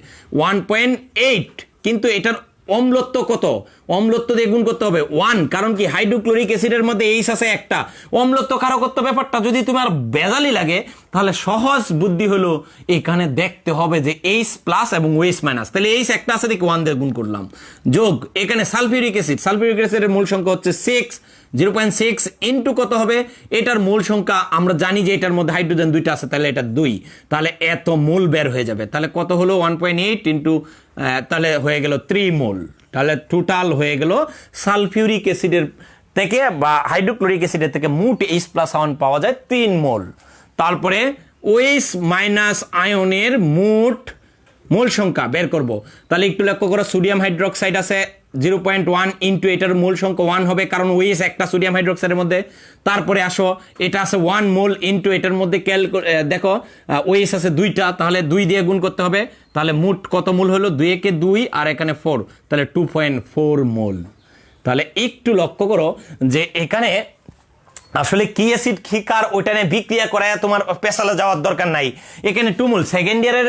1.8, কিন্তু এটার অম্লত্ব কত? অম্লত্ব দিয়ে গুণ করতে হবে 1, কারণ কি হাইড্রোক্লোরিক অ্যাসিডের মধ্যে H আছে একটা। অম্লত্ব ক্ষারকত্ব ব্যাপারটা যদি তোমার বেজালি লাগে তাহলে সহজ বুদ্ধি হলো এখানে দেখতে হবে যে H প্লাস এবং OH মাইনাস। তাহলে H একটা আছে দেখি 1 দিয়ে গুণ করলাম, যোগ এখানে সালফিউরিক অ্যাসিড, সালফিউরিক অ্যাসিডের মূল সংখ্যা হচ্ছে 6, 0.6 ইন্টু কত হবে? এটার মূল সংখ্যা আমরা জানি যে এটার মধ্যে হাইড্রোজেন 2টা আছে, তাহলে এটা 2, তাহলে এত মোল বের হয়ে যাবে। তাহলে কত হলো? 1.8 ইন্টু তাহলে হয়ে গেল 3 মোল। তাহলে টোটাল হয়ে গেল সালফিউরিক অ্যাসিডের থেকে বা হাইড্রোক্লোরিক অ্যাসিডের থেকে মোট H প্লাস আয়ন পাওয়া যায় 3 মোল। তারপরে OH মাইনাস আয়নের মোট মোল সংখ্যা বের করব। তাহলে একটু লক্ষ্য করো, সোডিয়াম হাইড্রোক্সাইড আছে 0.1 ইন্টু এটার মোল সংখ্যা 1 হবে, কারণ OH একটা সোডিয়াম হাইড্রোক্সাইডের মধ্যে। তারপরে আসো, এটা আছে 1 মোল ইন্টু এটার মধ্যে দেখো OH আছে 2টা, তাহলে 2 দিয়ে গুণ করতে হবে। তাহলে মোট কত মোল হলো? 2 একে 2 আর এখানে 4, তাহলে 2.4 মোল। তাহলে একটু লক্ষ্য করো যে এখানে আসলে কি অ্যাসিড কি কার ওইটা নিয়ে বিক্রিয়া করায় তোমার পেছালে যাওয়ার দরকার নাই। এখানে 2 মোল, সেকেন্ড ইয়ারের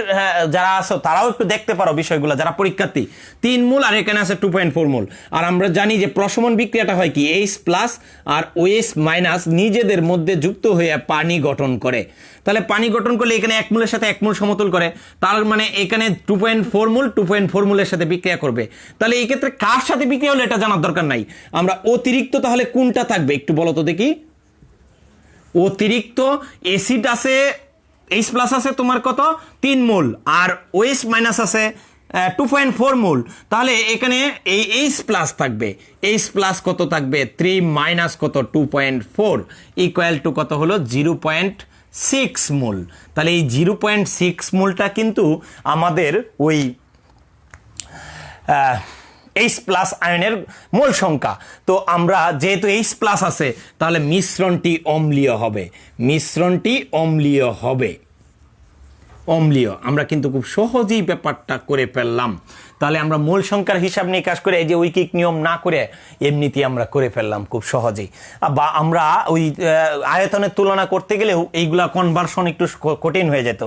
যারা আছো তারাও একটু দেখতে পারো বিষয়গুলো, যারা পরীক্ষার্থী। 3 মোল আর এখানে আছে 2.4 মোল। আর আমরা জানি যে প্রশমন বিক্রিয়াটা হয় কি, H প্লাস আর OH মাইনাস নিজেদের মধ্যে যুক্ত হয়ে পানি গঠন করে। তাহলে পানি গঠন করলে এখানে 1 মোলের সাথে 1 মোল সমতুল করে, তার মানে এখানে 2.4 মোল 2.4 মোলের সাথে বিক্রিয়া করবে। তাহলে এই ক্ষেত্রে কার সাথে বিক্রিয়া হলো এটা জানার দরকার নাই। আমরা অতিরিক্ত তাহলে কোনটা থাকবে একটু বলো তো দেখি। অতিরিক্ত অ্যাসিড আছে, H প্লাস আছে তোমার কত? 3 মোল, আর OH মাইনাস আছে 2.4 মোল। তাহলে এখানে এই H প্লাস থাকবে, H প্লাস কত থাকবে? 3 মাইনাস কত? 2.4 ইকুয়াল টু কত হলো? 0.6 মোল। তাহলে এই 0.6 মোলটা কিন্তু আমাদের ওই H প্লাস আয়নের মোল সংখ্যা। তো আমরা যেহেতু H প্লাস আছে তাহলে মিশ্রণটি অম্লীয় হবে, মিশ্রণটি অম্লীয় হবে। অম্লীয়। আমরা কিন্তু খুব সহজেই ব্যাপারটা করে ফেললাম। তাহলে আমরা মূল সংখ্যার হিসাব নিকাশ করে এই যে ঐকিক নিয়ম না করে এমনিতেই আমরা করে ফেললাম খুব সহজেই। বা আমরা ওই আয়তনের তুলনা করতে গেলেও এইগুলা কনভার্সন একটু কঠিন হয়ে যেত।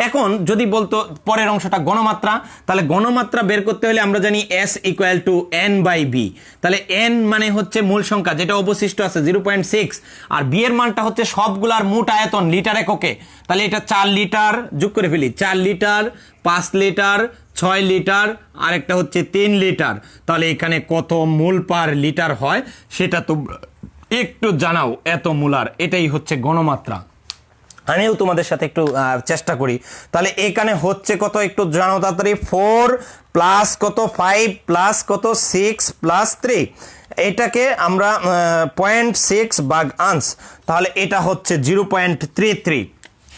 এখন যদি বলতো পরের অংশটা গণমাত্রা, তাহলে গণমাত্রা বের করতে হলে আমরা জানি S ইকুয়াল টু N/B। তাহলে N মানে হচ্ছে মূল সংখ্যা যেটা অবশিষ্ট আছে 0.6, আর B এর মানটা হচ্ছে সবগুলার মোট আয়তন লিটার এককে। তাহলে এটা 4 লিটার যোগ করে ফেলি, 4 লিটার, 5 লিটার, 6 লিটার, আর একটা হচ্ছে 3 লিটার। তাহলে এখানে কত মোল পার লিটার হয় সেটা তো একটু জানাও, এত মোলার, এটাই হচ্ছে গণমাত্রা। আমিও তোমাদের সাথে একটু চেষ্টা করি। তাহলে এখানে হচ্ছে কত একটু জানাও তাড়াতাড়ি, 4 প্লাস কত 5 প্লাস কত 6 প্লাস 3, এটাকে আমরা 0.6 ভাগ আনস, তাহলে এটা হচ্ছে 0.33।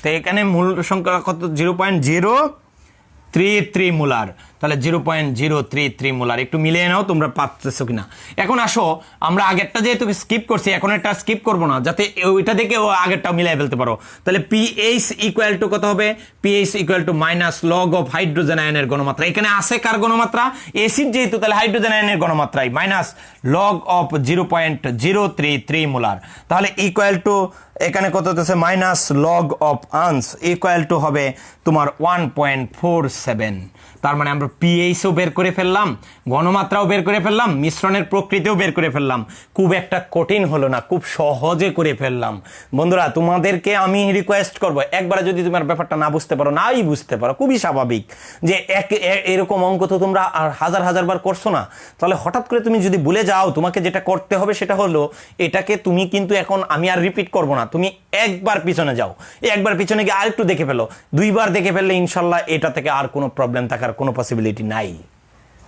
তো এখানে মূল সংখ্যা কত 0.033 মোলার, তাহলে 0.033 মোলার। একটু মিলিয়ে নাও তোমরা পাচ্ছ কিনা। এখন আসো আমরা আগেরটা যেহেতু স্কিপ করছি, এখন এটা স্কিপ করব না, যাতে ওইটা দেখে আগেরটাও মিলিয়ে ফেলতে পারো। তাহলে পিএইচ ইকুয়াল টু কত হবে, pH equal to minus log of hydrogen আয়নের গণমাত্রা। এখানে আছে কার গণমাত্রা, অ্যাসিড যেহেতু, তাহলে হাইড্রোজেন আয়নের গণমাত্রাই মাইনাস লগ অফ 0.033 মোলার। তাহলে ইকুয়াল টু এখানে কত হচ্ছে মাইনাস লগ অফ আনস ইকুয়াল টু হবে তোমার 1.47। তার মানে আমরা পিএইচও বের করে ফেললাম, গণমাত্রাও বের করে ফেললাম, মিশ্রণের প্রকৃতিও বের করে ফেললাম। খুব একটা কঠিন হলো না, খুব সহজে করে ফেললাম। বন্ধুরা তোমাদেরকে আমি রিকোয়েস্ট করব, একবারে যদি তোমার ব্যাপারটা না বুঝতে পারো, নাই বুঝতে পারো, খুবই স্বাভাবিক যে এরকম অঙ্ক তো তোমরা আর হাজার হাজার বার করছো না। তাহলে হঠাৎ করে তুমি যদি ভুলে যাও, তোমাকে যেটা করতে হবে সেটা হলো এটাকে তুমি কিন্তু এখন আমি আর রিপিট করব না, তুমি একবার পিছনে যাও, একবার পিছনে গিয়ে আরেকটু দেখে ফেলো, 2 বার দেখে ফেললে ইনশাল্লাহ এটা থেকে আর কোনো প্রবলেম থাকার কোনো পসিবিলিটি নাই।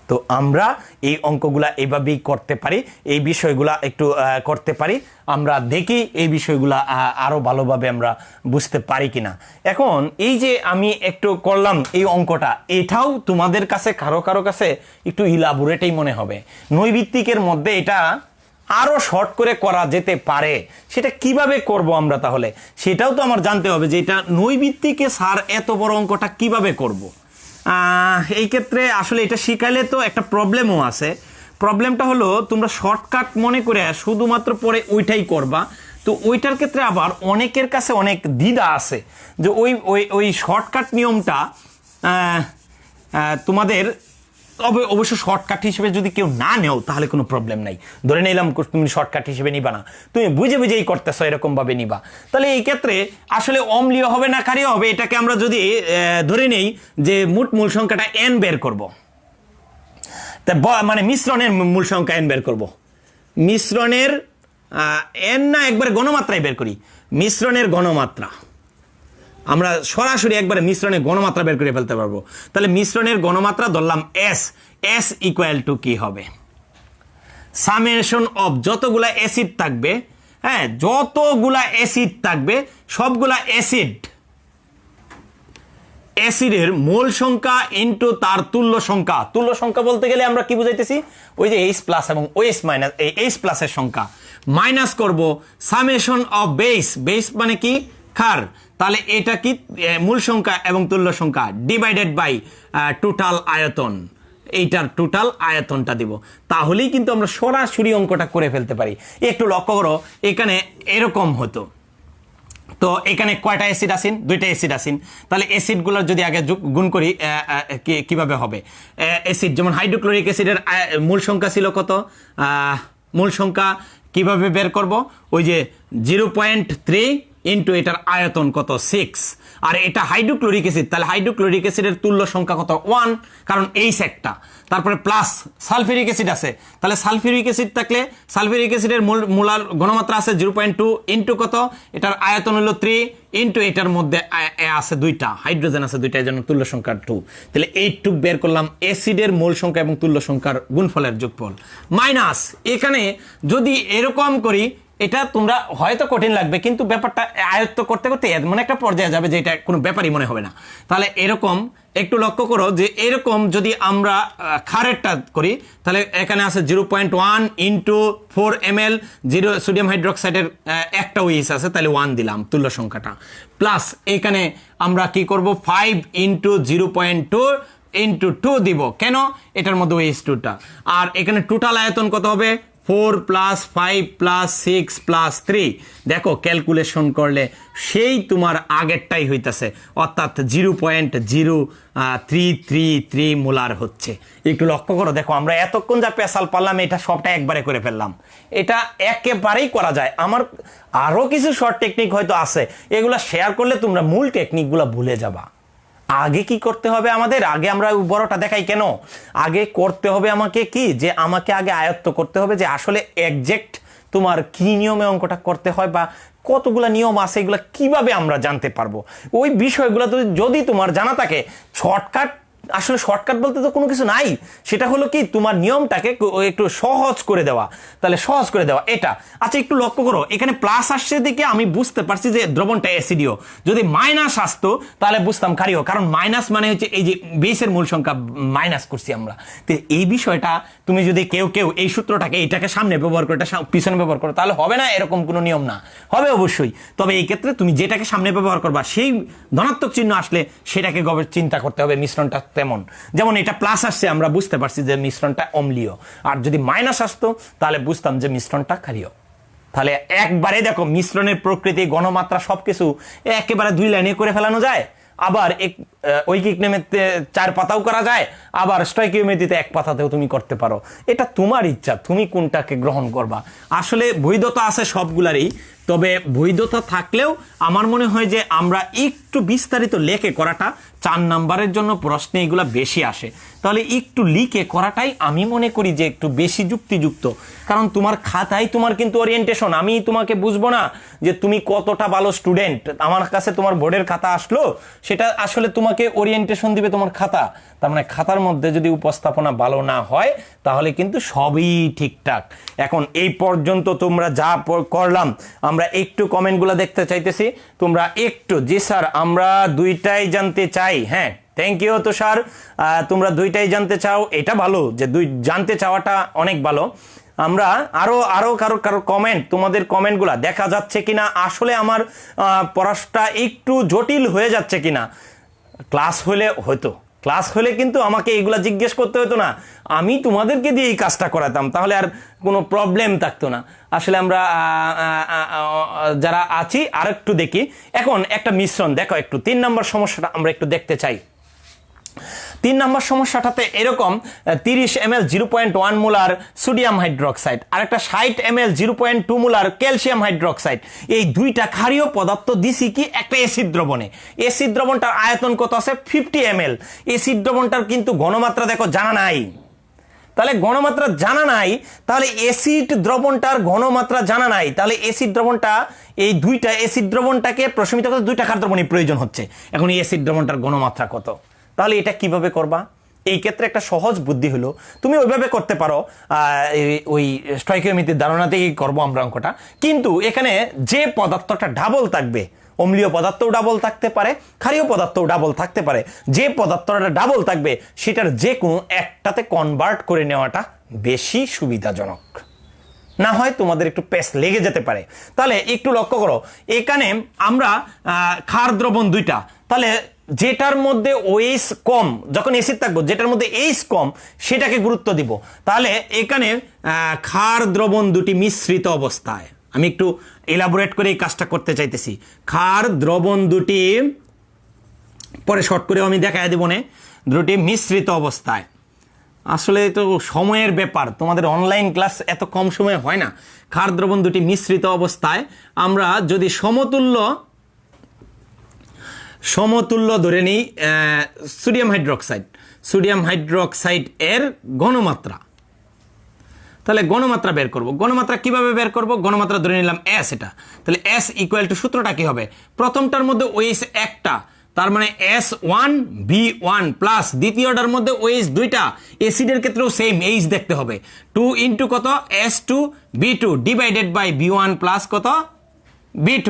তো আমরা এই অঙ্কগুলা এইভাবেই করতে পারি, এই বিষয়গুলা একটু করতে পারি, আমরা দেখি এই বিষয়গুলা আরো ভালোভাবে আমরা বুঝতে পারি কিনা। এখন এই যে আমি একটু করলাম এই অঙ্কটা, এটাও তোমাদের কাছে কারো কারো কাছে একটু ইলাবোরেটই মনে হবে। নৈবিত্তিকের মধ্যে এটা আরো শর্ট করে করা যেতে পারে, সেটা কিভাবে করব আমরা, তাহলে সেটাও তো আমার জানতে হবে যে এটা নৈবিত্তিকে স্যার এত বড় অঙ্কটা কিভাবে করব। এই ক্ষেত্রে আসলে এটা শিখাইলে তো একটা প্রবলেমও আছে। প্রবলেমটা হলো তোমরা শর্টকাট মনে করে শুধুমাত্র পরে ওইটাই করবা, তো ওইটার ক্ষেত্রে আবার অনেকের কাছে অনেক দ্বিধা আছে যে ওই শর্টকাট নিয়মটা তোমাদের অবশ্য শর্টকাট হিসেবে যদি কেউ না নেও তাহলে কোনো প্রবলেম নাই। ধরে নিলাম তুমি শর্টকাট হিসেবে নিবা না, তুমি বুঝে বুঝেই করতেছো, এরকম ভাবে নিবা। তাহলে এই ক্ষেত্রে আসলে অম্লীয় হবে না ক্ষারীয় হবে, এটাকে আমরা যদি ধরে নেই যে মূল সংখ্যাটা n বের করব, মানে মিশ্রণের মূল সংখ্যা n বের করব। মিশ্রণের n না একবারে গণমাত্রায় বের করি, মিশ্রণের গণমাত্রা আমরা সরাসরি একবারে মিশ্রণের গণমাত্রা বের করে ফেলতে পারবো। তাহলে মিশ্রণের গণমাত্রা ধরলাম S ইকুয়াল টু কি হবে, সামেশন অফ যতগুলা অ্যাসিড থাকবে, হ্যাঁ যতগুলা অ্যাসিড থাকবে সবগুলা অ্যাসিডের মোল সংখ্যা ইনটু তার তুল্য সংখ্যা। তুল্য সংখ্যা বলতে গেলে আমরা কি বুঝাইতেছি, ওই যে H প্লাস এবং OH মাইনাস, এই H প্লাসের সংখ্যা মাইনাস করব সামেশন অফ বেস মানে কি ক্ষার, তাহলে এটা কি মূল সংখ্যা এবং তুল্য সংখ্যা ডিভাইডেড বাই টোটাল আয়তন, এইটার টোটাল আয়তনটা দিব, তাহলেই কিন্তু আমরা সরাসরি অঙ্কটা করে ফেলতে পারি। একটু লক্ষ্য করো এখানে এরকম হতো, তো এখানে কয়টা অ্যাসিড আসেন, 2টা অ্যাসিড আসেন, তাহলে অ্যাসিডগুলোর যদি আগে গুণ করি কিভাবে হবে, অ্যাসিড যেমন হাইড্রোক্লোরিক অ্যাসিডের মূল সংখ্যা ছিল কত, মূল সংখ্যা কিভাবে বের করব, ওই যে 0.3 ইন্টু এটার আয়তন কত 6, আর এটা হাইড্রোক্লোরিক অ্যাসিড, তাহলে হাইড্রোক্লোরিক অ্যাসিডের তুল্য সংখ্যা কত 1, কারণ H একটা, তারপরে প্লাস সালফিউরিক অ্যাসিড আছে, তাহলে সালফিউরিক অ্যাসিড থাকলে সালফিউরিক অ্যাসিডের মোলার ঘনমাত্রা আছে 0.2 ইন্টু কত, এটার আয়তন হলো 3 ইন্টু এটার মধ্যে আছে 2টা হাইড্রোজেন আছে 2টা, এর জন্য তুল্য সংখ্যা 2, তাহলে 8 বের করলাম অ্যাসিডের মোল সংখ্যা এবং তুল্য সংখ্যার গুণফলের যোগফল, মাইনাস এখানে যদি এরকম করি এটা তোমরা হয়তো কঠিন লাগবে, কিন্তু ব্যাপারটা আয়ত্ত করতে করতে এমন একটা পর্যায়ে যাবে যে এটা কোনো ব্যাপারই মনে হবে না। তাহলে এরকম একটু লক্ষ্য করো যে এরকম যদি আমরা ক্ষারেরটা করি, তাহলে এখানে আছে 0.1 ইন্টু 4 ml সোডিয়াম হাইড্রোক্সাইডের একটা ওএইচ আছে, তাহলে 1 দিলাম তুল্য সংখ্যাটা, প্লাস এখানে আমরা কি করব 5 ইন্টু 0.2 ইন্টু 2 দিব, কেন এটার মধ্যে ওএইচ 2টা, আর এখানে টোটাল আয়তন কত হবে 4 প্লাস 5 প্লাস 6 প্লাস 3, দেখো ক্যালকুলেশন করলে সেই তোমার আগেরটাই হইতেছে, অর্থাৎ 0.0333 মোলার হচ্ছে। একটু লক্ষ্য করো, দেখো আমরা এতক্ষণ যা পেশাল পারলাম এটা সবটা একবারে করে ফেললাম, এটা একেবারেই করা যায়। আমার আরও কিছু শর্ট টেকনিক হয়তো আছে, এগুলো শেয়ার করলে তোমরা মূল টেকনিকগুলো ভুলে যাবা। আগে কি করতে হবে আমাদের, আগে আমরা বড়টা দেখাই কেন, আগে করতে হবে আমাকে কি, যে আমাকে আগে আয়ত্ত করতে হবে যে আসলে এক্সাক্ট তোমার কি নিয়মে অঙ্কটা করতে হয় বা কতগুলো নিয়ম আছে, এগুলো কিভাবে আমরা জানতে পারবো। ওই বিষয়গুলো যদি তোমার জানা থাকে, শর্টকাট, আসলে শর্টকাট বলতে তো কোনো কিছু নাই, সেটা হলো কি তোমার নিয়মটাকে একটু সহজ করে দেওয়া, তাহলে সহজ করে দেওয়া এটা। আচ্ছা একটু লক্ষ্য করো, এখানে প্লাস আসছে দিকে আমি বুঝতে পারছি যে দ্রবণটা অ্যাসিডীয়, যদি মাইনাস আসতো তাহলে বুঝতাম ক্ষারীয়, কারণ মাইনাস মানে হচ্ছে এই যে বেসের মূল সংখ্যা মাইনাস করছি আমরা। তো এই বিষয়টা তুমি যদি কেউ এই সূত্রটাকে এইটাকে সামনে ব্যবহার করে এটা পিছনে ব্যবহার করো, তাহলে হবে না, এরকম কোনো নিয়ম না, হবে অবশ্যই। তবে এই ক্ষেত্রে তুমি যেটাকে সামনে ব্যবহার করবা সেই ধনাত্মক চিহ্ন আসলে সেটাকে চিন্তা করতে হবে মিশ্রণটা তেমন, যেমন এটা প্লাস আসছে আমরা বুঝতে পারছি যে মিশ্রণটা অম্লীয়, আর যদি মাইনাস আসতো তাহলে বুঝতাম যে মিশ্রণটা ক্ষারীয়। তাহলে একবারে দেখো মিশ্রণের প্রকৃতি, গণমাত্রা সবকিছু একেবারে 2 লাইনে করে ফেলানো যায়, আবার ঐকিক নেমেতে 4 পাতাও করা যায়, আবার স্টয়কিওমেট্রিতে 1 পাতাতেও তুমি করতে পারো, এটা তোমার ইচ্ছা, তুমি কোনটাকে গ্রহণ করবা। আসলে বৈধতা আছে সবগুলারই, তবে বৈধতা থাকলেও আমার মনে হয় যে আমরা একটু বিস্তারিত লেখে করাটা 4 নাম্বারের জন্য প্রশ্নে এগুলা বেশি আসে, তাহলে একটু লিখে করাটাই আমি মনে করি যে একটু বেশি যুক্তিযুক্ত। কারণ তোমার খাতায় তোমার কিন্তু ওরিয়েন্টেশন, আমি তোমাকে বুঝবো না যে তুমি কতটা ভালো স্টুডেন্ট, আমার কাছে তোমার বোর্ডের খাতা আসলো, সেটা আসলে তোমাকে ওরিয়েন্টেশন দিবে তোমার খাতা। তার মানে খাতার মধ্যে যদি উপস্থাপনা ভালো না হয় তাহলে কিন্তু সবই ঠিকঠাক। এখন এই পর্যন্ত তোমরা যা করলাম, আমরা একটু কমেন্টগুলো দেখতে চাইতেছি, তোমরা একটু, জি স্যার আমরা দুইটাই জানতে চাই, হ্যাঁ থ্যাংক ইউ তো স্যার, তোমরা দুইটাই জানতে চাও, এটা ভালো যে জানতে চাওয়াটা অনেক ভালো। আমরা আরো কারো কমেন্ট, তোমাদের কমেন্টগুলো দেখা যাচ্ছে কিনা, আসলে আমার পড়াশোনাটা একটু জটিল হয়ে যাচ্ছে কিনা, ক্লাস হলে কিন্তু আমাকে এগুলা জিজ্ঞেস করতে হতো না, আমি তোমাদেরকে দিয়ে এই কাজটা করাতাম, তাহলে আর কোনো প্রবলেম থাকতো না। আসলে আমরা যারা আছি আর একটু দেখি। এখন একটা মিশ্রণ দেখো, একটু 3 নম্বর সমস্যাটা আমরা একটু দেখতে চাই। 3 নম্বর সমস্যাটাতে এরকম 30 ml 0.1 মোলার সোডিয়াম হাইড্রোক্সাইড আর একটা 60 ml 0.2 মোলার ক্যালসিয়াম হাইড্রোক্সাইড, এই দুইটা ক্ষারীয় পদার্থ দিছি কি একটা অ্যাসিড দ্রবণে। অ্যাসিড দ্রবণটার আয়তন কত আছে 50 ml। অ্যাসিড দ্রবণটার কিন্তু ঘনমাত্রা দেখো জানা নাই, তাহলে ঘনমাত্রা জানা নাই, তাহলে অ্যাসিড দ্রবণটার ঘনমাত্রা জানা নাই, তাহলে অ্যাসিড দ্রবণটা এই দুইটা অ্যাসিড দ্রবণটাকে প্রশমিত করতে 2টা ক্ষার দ্রবণের প্রয়োজন হচ্ছে। এখন এই অ্যাসিড দ্রবণটার ঘনমাত্রা কত, তাহলে এটা কিভাবে করবা? এই ক্ষেত্রে একটা সহজ বুদ্ধি হলো, তুমি ওইভাবে করতে পারো, ওই স্টয়কিওমেট্রির ধারণাতেই করবো আমরা অঙ্কটা, কিন্তু এখানে যে পদার্থটা ডাবল থাকবে, অম্লীয় পদার্থও ডাবল থাকতে পারে, ক্ষারীয় পদার্থও ডাবল থাকতে পারে, যে পদার্থটা ডাবল থাকবে সেটার যে কোনো একটাতে কনভার্ট করে নেওয়াটা বেশি সুবিধাজনক, না হয় তোমাদের একটু পেস লেগে যেতে পারে। তাহলে একটু লক্ষ্য করো, এখানে আমরা ক্ষার দ্রবণ 2টা, তাহলে যেটার মধ্যে ওএইচ কম, যখন অ্যাসিড থাকবো যেটার মধ্যে এইচ কম সেটাকে গুরুত্ব দিব। তাহলে এখানে ক্ষার দ্রবণ 2টি মিশ্রিত অবস্থায়, আমি একটু এলাবোরেট করে এই কাজটা করতে চাইতেছি। ক্ষার দ্রবণ 2টি পরে শর্ট করে আমি দেখাই দেব না, 2টি মিশ্রিত অবস্থায়। আসলে তো সময়ের ব্যাপার, তোমাদের অনলাইন ক্লাস এত কম সময়ে হয় না। ক্ষার দ্রবণ 2টি মিশ্রিত অবস্থায় আমরা যদি সমতুল্য ধরে নিই সোডিয়াম হাইড্রোক্সাইড এর ঘনমাত্রা, তাহলে গণমাত্রা বের করব। গণমাত্রা কিভাবে বের করব? গণমাত্রা ধরে নিলাম এস, এটা তাহলে এস ইকুয়াল টু সূত্রটা কি হবে, প্রথমটার মধ্যে ওএইচ একটা, তার মানে S1B1 প্লাস দ্বিতীয়টার মধ্যে OH দুইটা, অ্যাসিডের ক্ষেত্রেও সেম এইচ দেখতে হবে, 2 ইন্টু কত S2B2 divided by B1 plus কত B2,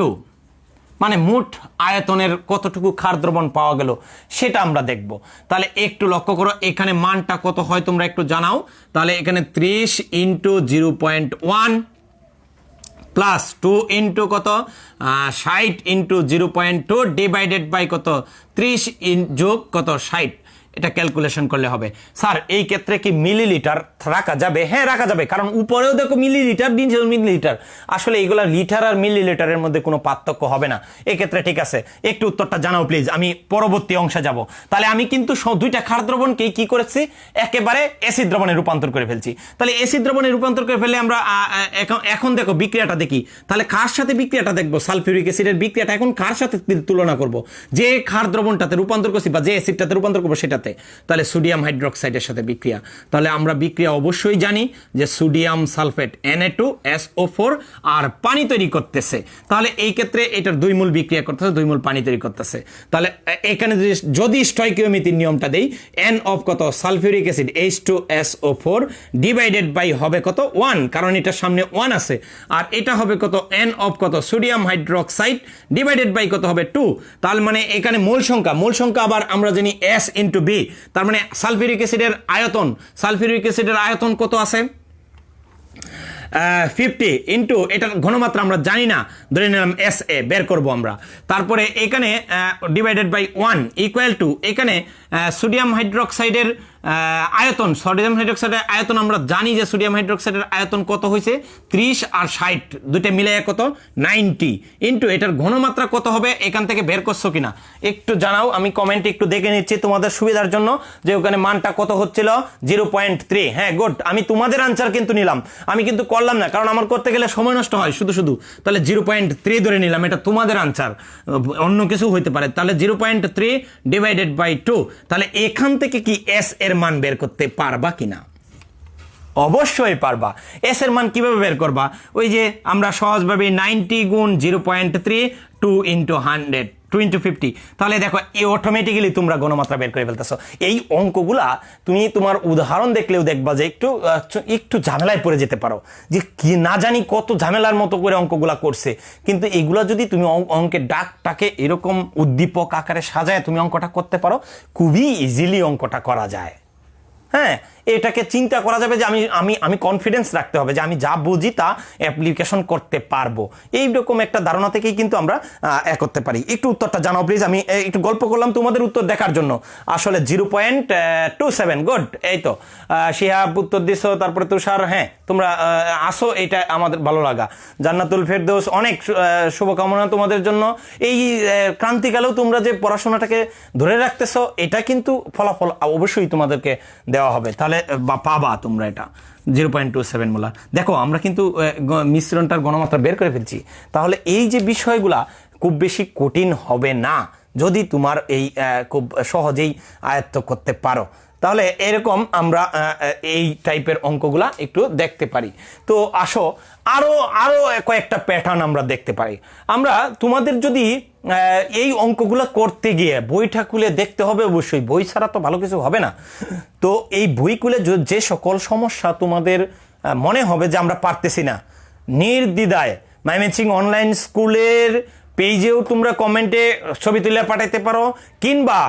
মানে মোট আয়তনের কতটুকু ক্ষার দ্রবণ পাওয়া গেল সেটা আমরা দেখব। তাহলে একটু লক্ষ্য করো এখানে মানটা কত হয় তোমরা একটু জানাও। তাহলে এখানে 30 ইন্টু 0.1 প্লাস 2 ইন্টু কত 60 ইন্টু 0.2 ডিভাইডেড বাই কত 30 যোগ কত 60, এটা ক্যালকুলেশন করলে হবে। স্যার এই ক্ষেত্রে কি মিলিলিটার রাখা যাবে? হ্যাঁ রাখা যাবে, কারণ উপরেও দেখো মিলিলিটার, নিচেও মিলিলিটার, আসলে এইগুলা লিটার আর মিলিলিটারের মধ্যে কোনো পার্থক্য হবে না। এক্ষেত্রে ঠিক আছে, একটু উত্তরটা জানাও প্লিজ, আমি পরবর্তী অংশে যাব। তাহলে আমি কিন্তু দুইটা ক্ষার দ্রবণকে কি করেছি, একেবারে অ্যাসিড দ্রবণে রূপান্তর করে ফেলছি। তাহলে অ্যাসিড দ্রবণে রূপান্তর করে ফেললে আমরা এখন দেখো বিক্রিয়াটা দেখি। তাহলে কার সাথে বিক্রিয়াটা দেখবো, সালফিউরিক অ্যাসিডের বিক্রিয়াটা এখন কার সাথে তুলনা করব, যে ক্ষার দ্রবণটাতে রূপান্তর করছি বা যে অ্যাসিডটাতে রূপান্তর করবো সেটাতে, তাহলে সোডিয়াম হাইড্রোক্সাইডের সাথে বিক্রিয়া। তাহলে আমরা বিক্রিয়া অবশ্যই জানি যে সোডিয়াম সালফেট Na2SO4 আর পানি তৈরি করতেছে। তাহলে এই ক্ষেত্রে এটার দুই মূল বিক্রিয়া করতেছে, দুই মূল পানি তৈরি করতেছে। তাহলে এখানে যদি স্টয়কিওমেট্রির নিয়মটা দেই, N অফ কত sulphuric acid H2SO4 divided by হবে কত 1, কারণ এটার সামনে 1 আছে, আর এটা হবে কত N অফ কত সোডিয়াম হাইড্রোক্সাইড ডিভাইডেড বাই কত হবে 2। তার মানে এখানে মূল সংখ্যা আবার আমরা জানি S ইন্টু B, তার মানে সালফিউরিক অ্যাসিডের আয়তন কত আছে 50 ইন্টু এটার ঘনমাত্রা আমরা জানি না, ধরে নিলাম SA বের করব আমরা। তারপরে এখানে ডিভাইডেড বাই 1 ইকুয়াল টু এখানে সোডিয়াম হাইড্রোক্সাইডের আয়তন আমরা জানি যে সোডিয়াম হাইড্রোক্সাইডের আয়তন কত হয়েছে 30 আর 60 দুটো মিলে কত 90 ইন্টু এটার ঘনমাত্রা কত হবে এখান থেকে বের করছো কিনা একটু জানাও, আমি কমেন্টে একটু দেখে নিচ্ছি তোমাদের সুবিধার জন্য যে ওখানে মানটা কত হচ্ছিল 0.3। হ্যাঁ গুড, আমি তোমাদের আনসার কিন্তু নিলাম, আমি কিন্তু করলাম না, কারণ আমার করতে গেলে সময় নষ্ট হয় শুধু। তাহলে 0.3 ধরে নিলাম, এটা তোমাদের আনসার, অন্য কিছু হইতে পারে। তাহলে 0.3 ডিভাইডেড বাই 2, তাহলে এখান থেকে কি S এর মান বের করতে পারবা কিনা? অবশ্যই পারবা। S এর মান কিভাবে বের করবা? ওই যে আমরা সহজভাবে 90 গুণ 0.3 2 ইন্টু 100 2 ইন্টু 50, তাহলে দেখো এই অটোমেটিক্যালি তোমরা ঘনমাত্রা বের করে ফেলতেছো। এই অঙ্কগুলা তুমি তোমার উদাহরণ দেখলেও দেখবা যে একটু ঝামেলায় পড়ে যেতে পারো, যে কি না জানি কত ঝামেলার মতো করে অঙ্কগুলা করছে, কিন্তু এগুলা যদি তুমি অঙ্কের ডাকটাকে এরকম উদ্দীপক আকারে সাজায় তুমি অঙ্কটা করতে পারো, খুবই ইজিলি অঙ্কটা করা যায়। হ্যাঁ, এটাকে চিন্তা করা যাবে যে আমি কনফিডেন্স রাখতে হবে যে আমি যা বুঝি তা অ্যাপ্লিকেশন করতে পারবো, এইরকম একটা ধারণা থেকেই কিন্তু আমরা করতে পারি। একটু উত্তরটা জানাও প্লিজ, আমি একটু গল্প করলাম তোমাদের উত্তর দেখার জন্য। আসলে 0.27, গুড। এই তো শিহাব উত্তর দিছো, তারপরে তুষার, হ্যাঁ তোমরা আসো, এটা আমাদের ভালো লাগা। জান্নাতুল ফেরদৌস, অনেক শুভকামনা তোমাদের জন্য। এই ক্রান্তিকালেও তোমরা যে পড়াশোনাটাকে ধরে রাখতেছো, এটা কিন্তু ফলাফল অবশ্যই তোমাদেরকে দেওয়া হবে, তাহলে পাবা তোমরা এটা 0.27 মোলার। দেখো আমরা কিন্তু মিশ্রণটার ঘনমাত্রা বের করে ফেলছি, তাহলে এই যে বিষয়গুলা খুব বেশি কঠিন হবে না যদি তোমার এই খুব সহজেই আয়ত্ত করতে পারো। তাহলে এরকম আমরা এই টাইপের অঙ্কগুলা একটু দেখতে পারি। তো আসো আরো কয়েকটা প্যাটার্ন আমরা দেখতে পারি। আমরা তোমাদের যদি এই অঙ্কগুলো করতে গিয়ে বইটা খুলে দেখতে হবে, অবশ্যই বই ছাড়া তো ভালো কিছু হবে না। তো এই বই খুলে যে সকল সমস্যা তোমাদের মনে হবে যে আমরা পারতেছি না, নির্দ্বিধায় ময়মনসিংহ অনলাইন স্কুলের পেজেও তোমরা কমেন্টে ছবি তুলে পাঠাইতে পারো, কিংবা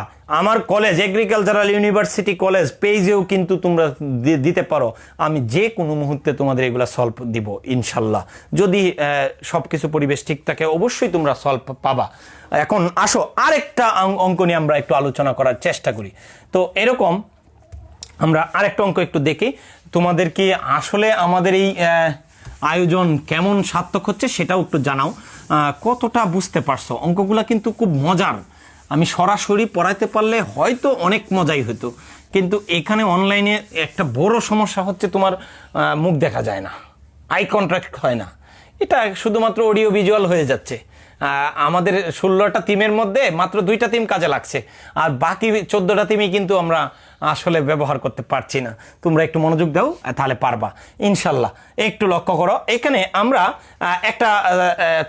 আমার কলেজ এগ্রিকালচারাল ইউনিভার্সিটি কলেজ পেজেও কিন্তু তোমরা দিতে পারো। আমি যে কোনো মুহূর্তে তোমাদের এগুলো সলভ দিব ইনশাল্লাহ, যদি সব কিছু পরিবেশ ঠিক থাকে অবশ্যই তোমরা সলভ পাবা। এখন আসো আরেকটা অঙ্ক নিয়ে আমরা একটু আলোচনা করার চেষ্টা করি। তো এরকম আমরা আরেকটা অঙ্ক একটু দেখি, তোমাদের কি আসলে আমাদের এই আয়োজন কেমন সার্থক হচ্ছে সেটাও একটু জানাও, কতটা বুঝতে পারছো। অঙ্কগুলা কিন্তু খুব মজার, আমি সরাসরি পড়াইতে পারলে হয়তো অনেক মজাই হতো, কিন্তু এখানে অনলাইনে একটা বড় সমস্যা হচ্ছে তোমার মুখ দেখা যায় না, আই কন্ট্যাক্ট হয় না, এটা শুধুমাত্র অডিও ভিজুয়াল হয়ে যাচ্ছে। আমাদের 16টা টিমের মধ্যে মাত্র 2টা টিম কাজে লাগছে, আর বাকি 14টা টিমই কিন্তু আমরা আসলে ব্যবহার করতে পারছি না। তোমরা একটু মনোযোগ দাও, তাহলে পারবা ইনশাল্লাহ। একটু লক্ষ্য করো, এখানে আমরা একটা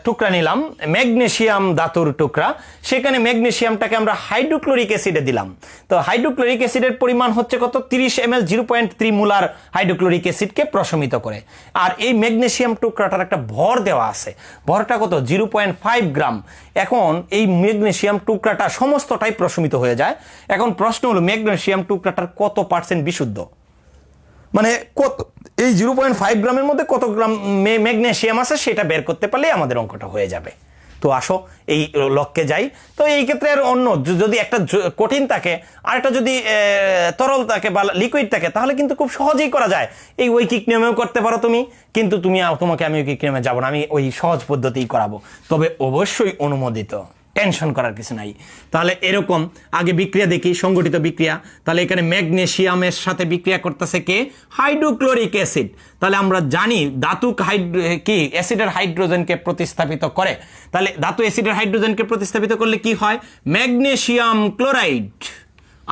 টুকরা নিলাম, ম্যাগনেসিয়াম ধাতুর টুকরা। সেখানে ম্যাগনেসিয়ামটাকে আমরা হাইড্রোক্লোরিক অ্যাসিডে দিলাম। তো হাইড্রোক্লোরিক অ্যাসিডের পরিমাণ হচ্ছে কত, 30 ml 0.3 মোলার হাইড্রোক্লোরিক অ্যাসিডকে প্রশমিত করে। আর এই ম্যাগনেসিয়াম টুকরাটার একটা ভর দেওয়া আছে, ভরটা কত, 0.5 গ্রাম। এখন এই ম্যাগনেসিয়াম টুকরাটা সমস্তটাই প্রশমিত হয়ে যায়। এখন প্রশ্ন হলো ম্যাগনেসিয়াম টুকরাটার কত % বিশুদ্ধ, মানে কত, এই 0.5 গ্রামের মধ্যে কত গ্রাম ম্যাগনেসিয়াম আছে সেটা বের করতে পারলেই আমাদের অঙ্কটা হয়ে যাবে। তো আসো এই লক্ষ্যে যাই। তো এই ক্ষেত্রে আর অন্য যদি একটা কঠিন থাকে আর একটা যদি তরল থাকে বা লিকুইড থাকে তাহলে কিন্তু খুব সহজেই করা যায়। এই ঐকিক নিয়মেও করতে পারো তুমি, কিন্তু তোমাকে আমি ঐকিক নিয়মে যাবো না, আমি ওই সহজ পদ্ধতিই করাবো, তবে অবশ্যই অনুমোদিত, টেনশন করার কিছু নাই। তাহলে এরকম আগে বিক্রিয়া দেখি, সংগঠিত বিক্রিয়া। তাহলে এখানে ম্যাগনেসিয়ামের সাথে বিক্রিয়া করতেছে কে, হাইড্রোক্লোরিক অ্যাসিড। তাহলে আমরা জানি ধাতু কি অ্যাসিডের হাইড্রোজেনকে প্রতিস্থাপিত করে। তাহলে ধাতু অ্যাসিডের হাইড্রোজেনকে প্রতিস্থাপিত করলে কি হয়, ম্যাগনেসিয়াম ক্লোরাইড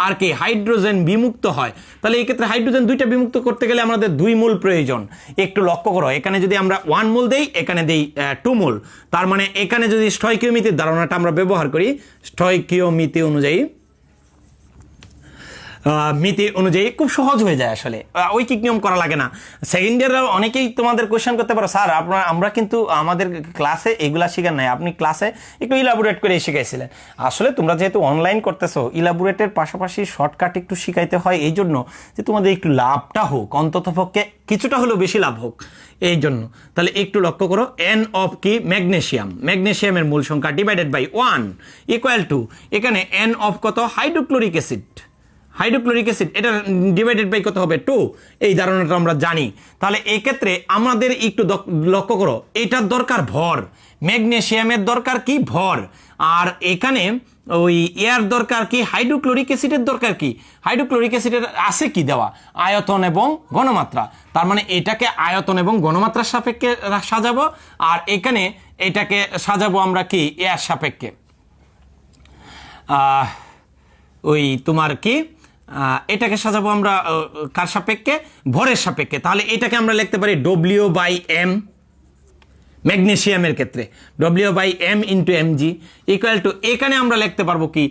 আর কি হাইড্রোজেন বিমুক্ত হয়। তাহলে এই ক্ষেত্রে হাইড্রোজেন দুইটা বিমুক্ত করতে গেলে আমাদের 2 মোল প্রয়োজন। একটু লক্ষ্য করো, এখানে যদি আমরা 1 মোল দেই, এখানে দেই 2 মোল, তার মানে এখানে যদি স্টয়কিওমিতির ধারণাটা আমরা ব্যবহার করি, স্টয়কিওমিতি অনুযায়ী মিতি অনুযায়ী খুব সহজ হয়ে যায়। আসলে ঐকিক নিয়ম করা লাগে না। সেকেন্ড ইয়াররা অনেকেই তোমাদের কোয়েশ্চেন করতে পারো, স্যার আমরা কিন্তু আমাদের ক্লাসে এগুলা শেখার নাই, আপনি ক্লাসে একটু ইলাবোরেট করে শিখাইছিলেন। আসলে তোমরা যেহেতু অনলাইন করতেছো, ইলাবোরেটের পাশাপাশি শর্টকাট একটু শিখাইতে হয়, এই জন্য যে তোমাদের একটু লাভটা হোক, অন্ততপক্ষে কিছুটা হলেও বেশি লাভ হোক, এই জন্য। তাহলে একটু লক্ষ্য করো, এন অফ কি, ম্যাগনেসিয়ামের মূল সংখ্যা ডিভাইডেড বাই 1 ইকুয়াল টু, এখানে এন অফ কত, হাইড্রোক্লোরিক অ্যাসিড এটা ডিভাইডেড বাই কত হবে, 2। এই ধারণাটা আমরা জানি। তাহলে এই ক্ষেত্রে আমাদের একটু লক্ষ্য করো, এটার দরকার ভর, ম্যাগনেসিয়ামের দরকার কি, ভর। আর এখানে ওই এর দরকার কি, হাইড্রোক্লোরিক অ্যাসিডের দরকার কি, হাইড্রোক্লোরিক অ্যাসিডের আছে কি দেওয়া, আয়তন এবং ঘনমাত্রা। তার মানে এটাকে আয়তন এবং ঘনমাত্রার সাপেক্ষে সাজাবো, আর এখানে এটাকে সাজাবো আমরা কি, এর সাপেক্ষে, ওই তোমার কি, এটাকে সাজাবো আমরা কার সাপেক্ষে, ভরের সাপেক্ষে। তাহলে এটাকে আমরা লিখতে পারি W/m, ম্যাগনেসিয়ামের ক্ষেত্রে W/m × mg ইকুয়াল টু, এখানে আমরা লিখতে পারবো কি,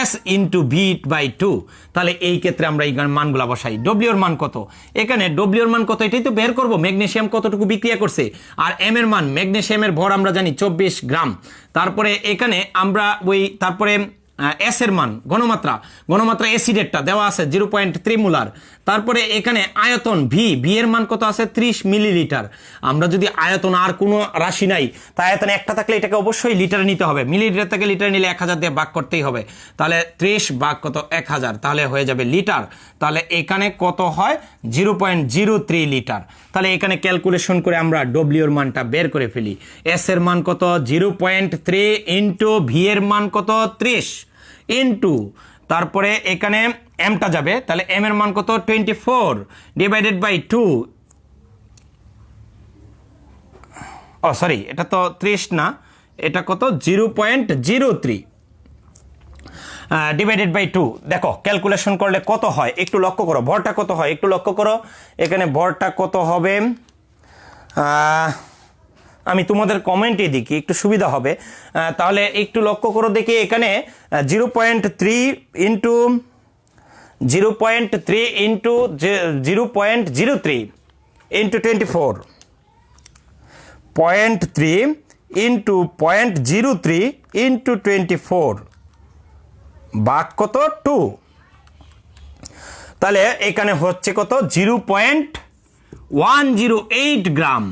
S × V/2। তাহলে এই ক্ষেত্রে আমরা এই মানগুলা বসাই। W এর মান কত, এখানে W এর মান কত, এটাই তো বের করবো, ম্যাগনেসিয়াম কতটুকু বিক্রিয়া করছে। আর m এর মান, ম্যাগনেসিয়ামের ভর আমরা জানি 24 গ্রাম। তারপরে এখানে আমরা তারপরে এস এর মান, ঘনমাত্রা অ্যাসিডেরটা দেওয়া আছে 0.3 মোলার। তারপরে এখানে আয়তন ভি এর মান কত আছে, 30 মিলিলিটার। আমরা যদি আয়তন আর কোনো রাশি নাই, তা আয়তন একটা থাকলে এটাকে অবশ্যই লিটারে নিতে হবে, মিলিলিটার থেকে লিটার নিলে 1000 দিয়ে ভাগ করতেই হবে। তাহলে 30 ভাগ কত, 1000, তাহলে হয়ে যাবে লিটার। তাহলে এখানে কত হয়, 0.03 লিটার। তাহলে এখানে ক্যালকুলেশন করে আমরা ডব্লিউ এর মানটা বের করে ফেলি। এস এর মান কত, 0.3 ইন্টু ভি এর মান কত, 30 ইন্টু, তারপরে এখানে এমটা যাবে, তাহলে এম এর মান কত, 24 ডিভাইডেড বাই 2, সরি এটা তো 30 না, এটা কত, 0.03 ডিভাইডেড বাই 2। দেখো ক্যালকুলেশন করলে কত হয়, একটু লক্ষ্য করো, ভরটা কত হয় একটু লক্ষ্য করো। এখানে ভরটা কত হবে, আমি তোমাদের কমেন্টে দেখি একটু সুবিধা হবে। তাহলে একটু লক্ষ্য করো দেখি, এখানে 0.3 ইন্টু 0.03 ইন্টু 24 0.3 ইন্টু 0.03 ইন্টু 24 ভাগ কত, 2। তাহলে এখানে হচ্ছে কত, 0.108 গ্রাম।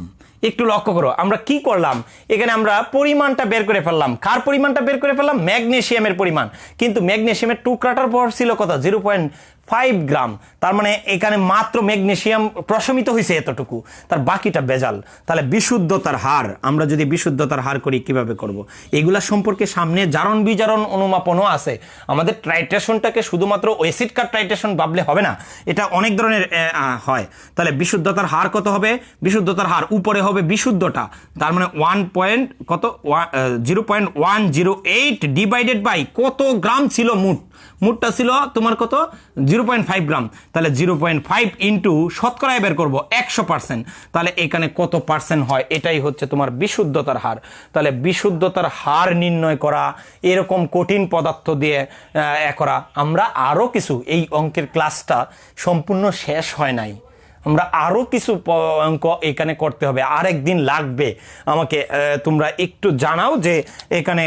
একটু লক্ষ্য করো, আমরা কি করলাম, এখানে আমরা পরিমাণটা বের করে ফেললাম। কার পরিমাণটা বের করে ফেললাম, ম্যাগনেসিয়ামের পরিমাণ। কিন্তু ম্যাগনেসিয়ামের টুকরাটার ভর ছিল কত, 0.5 গ্রাম। তার মানে এখানে মাত্র ম্যাগনেসিয়াম প্রশমিত হয়েছে এতটুকু, তার বাকিটা ভেজাল। তাহলে বিশুদ্ধতার হার, আমরা যদি বিশুদ্ধতার হার করি কিভাবে করব, এগুলা সম্পর্কে সামনে জারণ বিজারণ অনুমাপনও আছে। আমাদের ট্রাইট্রেশনটাকে শুধুমাত্র অ্যাসিড কার ট্রাইট্রেশন ভাবলে হবে না, এটা অনেক ধরনের হয়। তাহলে বিশুদ্ধতার হার কত হবে, বিশুদ্ধতার হার উপরে হবে বিশুদ্ধটা, তার মানে 0.108 ডিভাইডেড বাই কত গ্রাম ছিল মোট, মোটটা ছিল তোমার কত 0.5 গ্রাম, তাহলে 0.5 ইন্টু শতকরায় বের করবো 100%, তাহলে এখানে কত পার্সেন্ট হয়, এটাই হচ্ছে তোমার বিশুদ্ধতার হার। তাহলে বিশুদ্ধতার হার নির্ণয় করা, এরকম কঠিন পদার্থ দিয়ে করা, আমরা আরও কিছু, এই অঙ্কের ক্লাসটা সম্পূর্ণ শেষ হয় নাই, আমরা আরও কিছু অঙ্ক এখানে করতে হবে, আরেকদিন লাগবে আমাকে। তোমরা একটু জানাও যে এখানে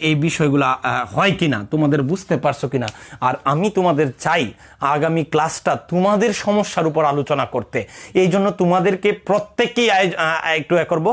এই বিষয়গুলা হয় কিনা, তোমাদের বুঝতে পারছো কিনা। আর আমি তোমাদের চাই আগামী ক্লাসটা তোমাদের সমস্যার উপর আলোচনা করতে, এই জন্য তোমাদেরকে প্রত্যেককেই একটু করব,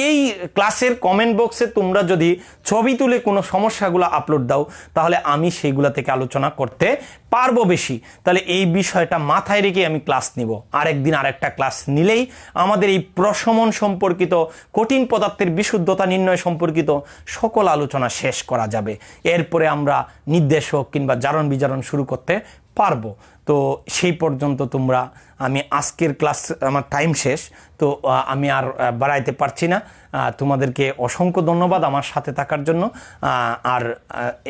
এই ক্লাসের কমেন্ট বক্সে তোমরা যদি ছবি তুলে কোনো সমস্যাগুলো আপলোড দাও, তাহলে আমি সেইগুলা থেকে আলোচনা করতে পারবো বেশি। তাহলে এই বিষয়টা মাথায় রেখে আমি ক্লাস নিব, আরেকদিন আরেকটা ক্লাস নিলেই আমাদের এই প্রশমন সম্পর্কিত, কঠিন পদার্থের বিশুদ্ধতা নির্ণয় সম্পর্কিত সকল আলোচনা শেষ করা যাবে। এরপরে আমরা নির্দেশক কিংবা জারণ বিজারণ শুরু করতে পারবো। তো সেই পর্যন্ত তোমরা, আমি আজকের ক্লাস, আমার টাইম শেষ, তো আমি আর বাড়াইতে পারছি না। তোমাদেরকে অসংখ্য ধন্যবাদ আমার সাথে থাকার জন্য, আর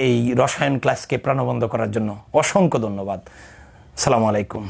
এই রসায়ন ক্লাসকে প্রাণবন্ত করার জন্য অসংখ্য ধন্যবাদ। আসসালামু আলাইকুম।